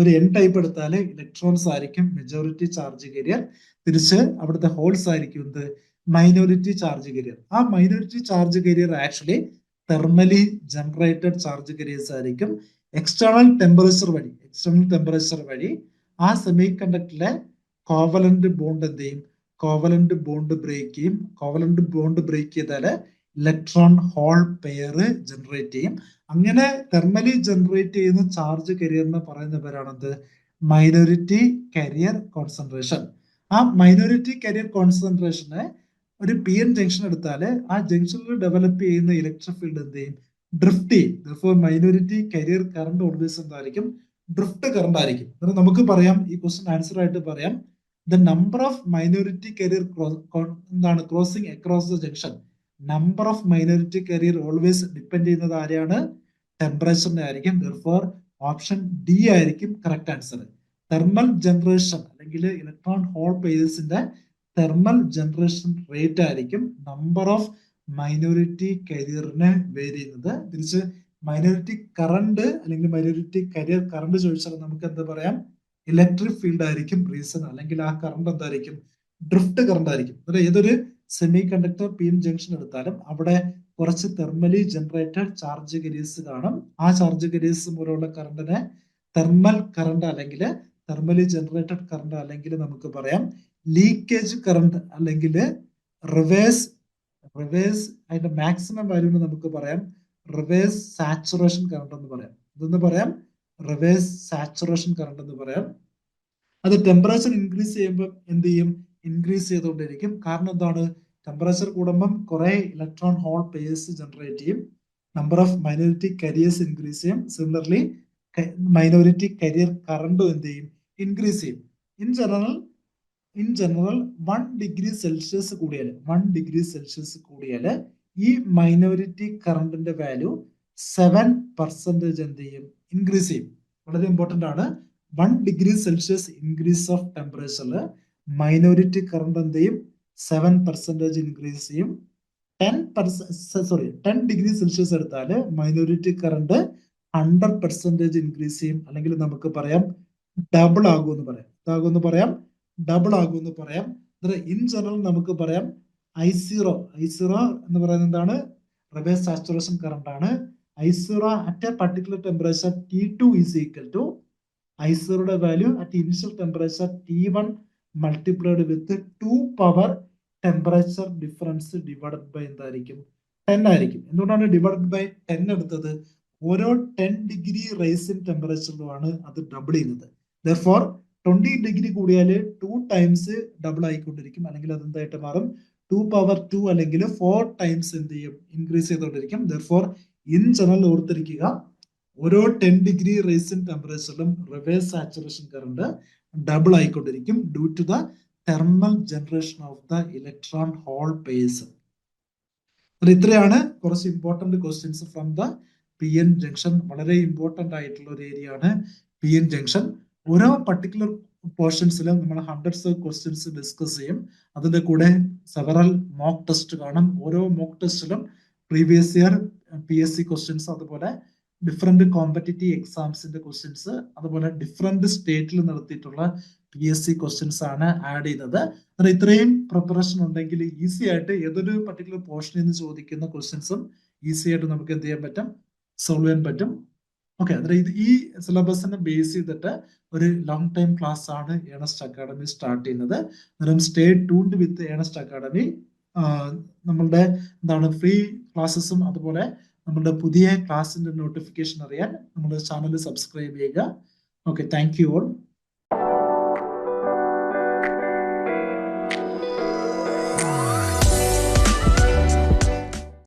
ഒരു എൻ ടൈപ്പ് എടുത്താൽ ഇലക്ട്രോൺസ് ആയിരിക്കും മെജോറിറ്റി ചാർജ് കാരിയർ. തിരിച്ച് അവിടുത്തെ ഹോൾസ് ആയിരിക്കും എന്ത്? Minority charge carrier. ആ minority charge carrier actually thermally generated charge carriers ആയിരിക്കും. എക്സ്റ്റേണൽ ടെമ്പറേച്ചർ വഴി ആ സെമി കണ്ടക്ടറിലെ കോവലന്റ് ബോണ്ട് എന്ത് ചെയ്യും? കോവലന്റ് ബോണ്ട് ബ്രേക്ക് ചെയ്യും. കോവലന്റ് ബോണ്ട് ബ്രേക്ക് ചെയ്താല് ഇലക്ട്രോൺ ഹോൾ പെയർ ജനറേറ്റ് ചെയ്യും. അങ്ങനെ തെർമലി ജനറേറ്റ് ചെയ്യുന്ന ചാർജ് കരിയറിനെ പറയുന്ന പേരാണെന്ത്? Minority carrier concentration. ആ മൈനോറിറ്റി കരിയർ കോൺസെൻട്രേഷനെ ഒരു പി എൻ ജംഗ്ഷൻ എടുത്താൽ ആ ജംഗ്ഷനിൽ ഡെവലപ്പ് ചെയ്യുന്ന ഇലക്ട്രിക് ഫീൽഡ് എന്ത് ചെയ്യും? ഡ്രിഫ്റ്റ് ചെയ്യും. മൈനോറിറ്റി കരിയർ കറണ്ട് ഓൾവേസ് എന്തായിരിക്കും? ഡ്രിഫ്റ്റ് കറണ്ട് ആയിരിക്കും. അന്നേരം നമുക്ക് പറയാം, ഈ ക്വസ്റ്റ്യൻ ആൻസർ ആയിട്ട് പറയാം, the number of minority carrier എന്താണ് crossing across the junction. Number of minority carrier always depend ചെയ്യുന്നത് ആരെയാണ്? ടെമ്പറേച്ചറിനെ ആയിരിക്കും. ദെർഫോർ ഓപ്ഷൻ ഡി ആയിരിക്കും കറക്റ്റ് ആൻസർ. തെർമൽ ജനറേഷൻ അല്ലെങ്കിൽ ഇലക്ട്രോൺ ഹോൾ പെയർസിന്റെ തെർമൽ ജനറേഷൻ റേറ്റ് ആയിരിക്കും നമ്പർ ഓഫ് മൈനോറിറ്റി കരിയറിനെ വേരി ചെയ്യുന്നത്. തിരിച്ച് മൈനോറിറ്റി കറണ്ട് അല്ലെങ്കിൽ മൈനോറിറ്റി കരിയർ കറണ്ട് ചോദിച്ചാൽ നമുക്ക് എന്താ പറയാം? ഇലക്ട്രിക് ഫീൽഡ് ആയിരിക്കും റീസൺ, അല്ലെങ്കിൽ ആ കറണ്ട് എന്തായിരിക്കും? ഡ്രിഫ്റ്റ് കറണ്ട് ആയിരിക്കും. അതായത് ഏതൊരു semi conductor P N junction എടുത്താലും അവിടെ കുറച്ച് തെർമലി ജനറേറ്റഡ് ചാർജ് കരിയേഴ്സ് കാണും. ആ ചാർജ് കരിയേഴ്സ് മൂലമുള്ള കറണ്ടിനെ തെർമൽ കറണ്ട് അല്ലെങ്കിൽ തെർമലി ജനറേറ്റഡ് കറണ്ട് അല്ലെങ്കിൽ നമുക്ക് പറയാം ലീക്കേജ് കറണ്ട് അല്ലെങ്കിൽ റിവേഴ്സ് അതിന്റെ മാക്സിമം വാല്യൂന്ന് നമുക്ക് പറയാം റിവേഴ്സ് സാച്ചുറേഷൻ കറണ്ട് എന്ന് പറയാം. ഇതെന്ന് പറയാം റിവേഴ്സ് സാച്ചുറേഷൻ കറണ്ട് എന്ന് പറയാം. അത് ടെമ്പറേച്ചർ ഇൻക്രീസ് ചെയ്യുമ്പോൾ എന്ത് ചെയ്യും? ഇൻക്രീസ് ചെയ്തുകൊണ്ടിരിക്കും. കാരണം എന്താണ്? ടെമ്പറേച്ചർ കൂടുമ്പം കുറെ ഇലക്ട്രോൺ ഹോൾ പെയർസ് ജനറേറ്റ് ചെയ്യും. Number of minority careers increase ചെയ്യും. സിമിലർലി മൈനോറിറ്റി കരിയർ കറണ്ടും എന്ത് ചെയ്യും? ഇൻക്രീസ് ചെയ്യും. ഇൻ ജനറൽ 1 ഡിഗ്രി സെൽഷ്യസ് കൂടിയാൽ ഈ മൈനോറിറ്റി കറണ്ടിന്റെ വാല്യൂ 7% എന്ത് ചെയ്യും? ഇൻക്രീസ് ചെയ്യും. വളരെ ഇമ്പോർട്ടന്റ് ആണ്. 1 ഡിഗ്രി സെൽഷ്യസ് ഇൻക്രീസ് ഓഫ് ടെമ്പറേച്ചറിൽ മൈനോറിറ്റി കറണ്ട് എന്ത് ചെയ്യും? 7% ഇൻക്രീസ് ചെയ്യും. 10 ഡിഗ്രി സെൽഷ്യസ് എടുത്താൽ മൈനോറിറ്റി കറണ്ട് 100% ഇൻക്രീസ് ചെയ്യും. അല്ലെങ്കിൽ നമുക്ക് പറയാം ഡബിൾ ആകുമെന്ന് പറയാം. ഡബിൾ ആകുമെന്ന് പറയാം. ഇൻ ജനറൽ നമുക്ക് പറയാം I0 എന്ന് പറയുന്നത് എന്താണ്? റിവേഴ്സ് സാച്ചുറേഷൻ കറണ്ട് ആണ്. I0 at a particular temperature T2 is equal to I0യുടെ value at initial temperature T1 multiplied with 2 power temperature difference divided by എന്തായിരിക്കും? 10 ആയിരിക്കും. എന്തുകൊണ്ടാണ് ഡിവൈഡഡ് ബൈ 10 എടുത്തത്? ഓരോ 10 ഡിഗ്രി റൈസ് ഇൻ ടെമ്പറേച്ചറിലുമാണ് അത് ഡബിൾ ചെയ്യുന്നത്. ദെർഫോർ 20 ഡിഗ്രി കൂടിയാൽ 2 ടൈംസ് ഡബിൾ ആയിക്കൊണ്ടിരിക്കും. അല്ലെങ്കിൽ അത് എന്തായിട്ട് മാറും? 2 പവർ 2 അല്ലെങ്കിൽ 4 ടൈംസ് എന്ത് ചെയ്യും? ഇൻക്രീസ് ചെയ്തുകൊണ്ടിരിക്കും. ദെർഫോർ ഇൻ ജനറൽ ഓർത്തിരിക്കുക, ഓരോ 10 ഡിഗ്രി റൈസ് ഇൻ ടെമ്പറേച്ചറിലും റിവേഴ്സ് സാച്ചുറേഷൻ കറണ്ട് ഡബിൾ ആയിക്കൊണ്ടിരിക്കും due to the thermal generation of the electron hole pairs. ഇത്രയാണ് കുറച്ച് important questions from the P N junction. വളരെ ഇമ്പോർട്ടന്റ് ആയിട്ടുള്ള ഒരു ഏരിയ ആണ് പി എൻ ജംഗ്ഷൻ. ഓരോ പർട്ടിക്കുലർ പോർഷൻസിലും നമ്മൾ ഹൺഡ്രഡ്സ് ഓഫ് ക്വസ്റ്റ്യൻസ് ഡിസ്കസ് ചെയ്യും. അതിന്റെ കൂടെ സെവറൽ മോക്ക് ടെസ്റ്റ് കാണും. ഓരോ മോക്ക് ടെസ്റ്റിലും പ്രീവിയസ് ഇയർ PSC ക്വസ്റ്റ്യൻസ്, അതുപോലെ ഡിഫറെന്റ് കോമ്പറ്റേറ്റീവ് എക്സാംസിന്റെ ക്വസ്റ്റ്യൻസ്, അതുപോലെ ഡിഫറെന്റ് സ്റ്റേറ്റിൽ നടത്തിയിട്ടുള്ള PSC ക്വസ്റ്റ്യൻസ് ആണ് ആഡ് ചെയ്യുന്നത്. ഇത്രയും പ്രിപ്പറേഷൻ ഉണ്ടെങ്കിൽ ഈസി ആയിട്ട് ഏതൊരു പർട്ടിക്കുലർ പോർഷനിൽ നിന്ന് ചോദിക്കുന്ന ക്വസ്റ്റ്യൻസും ഈസി ആയിട്ട് നമുക്ക് എന്ത് ചെയ്യാൻ പറ്റും? സോൾവ് ചെയ്യാൻ പറ്റും. ഓക്കെ, അതായത് ഈ സിലബസിനെ ബേസ് ചെയ്തിട്ട് ഒരു ലോങ് ടൈം ക്ലാസ് ആണ് ഏണസ്റ്റ് അക്കാഡമി സ്റ്റാർട്ട് ചെയ്യുന്നത്. അന്നേരം stay tuned with Ernest Academy. നമ്മളുടെ എന്താണ് ഫ്രീ ക്ലാസ്സസും അതുപോലെ നമ്മുടെ പുതിയ ക്ലാസിന്റെ നോട്ടിഫിക്കേഷൻ അറിയാൻ നമ്മുടെ ചാനൽ സബ്സ്ക്രൈബ് ചെയ്യുക. Okay, thank you all.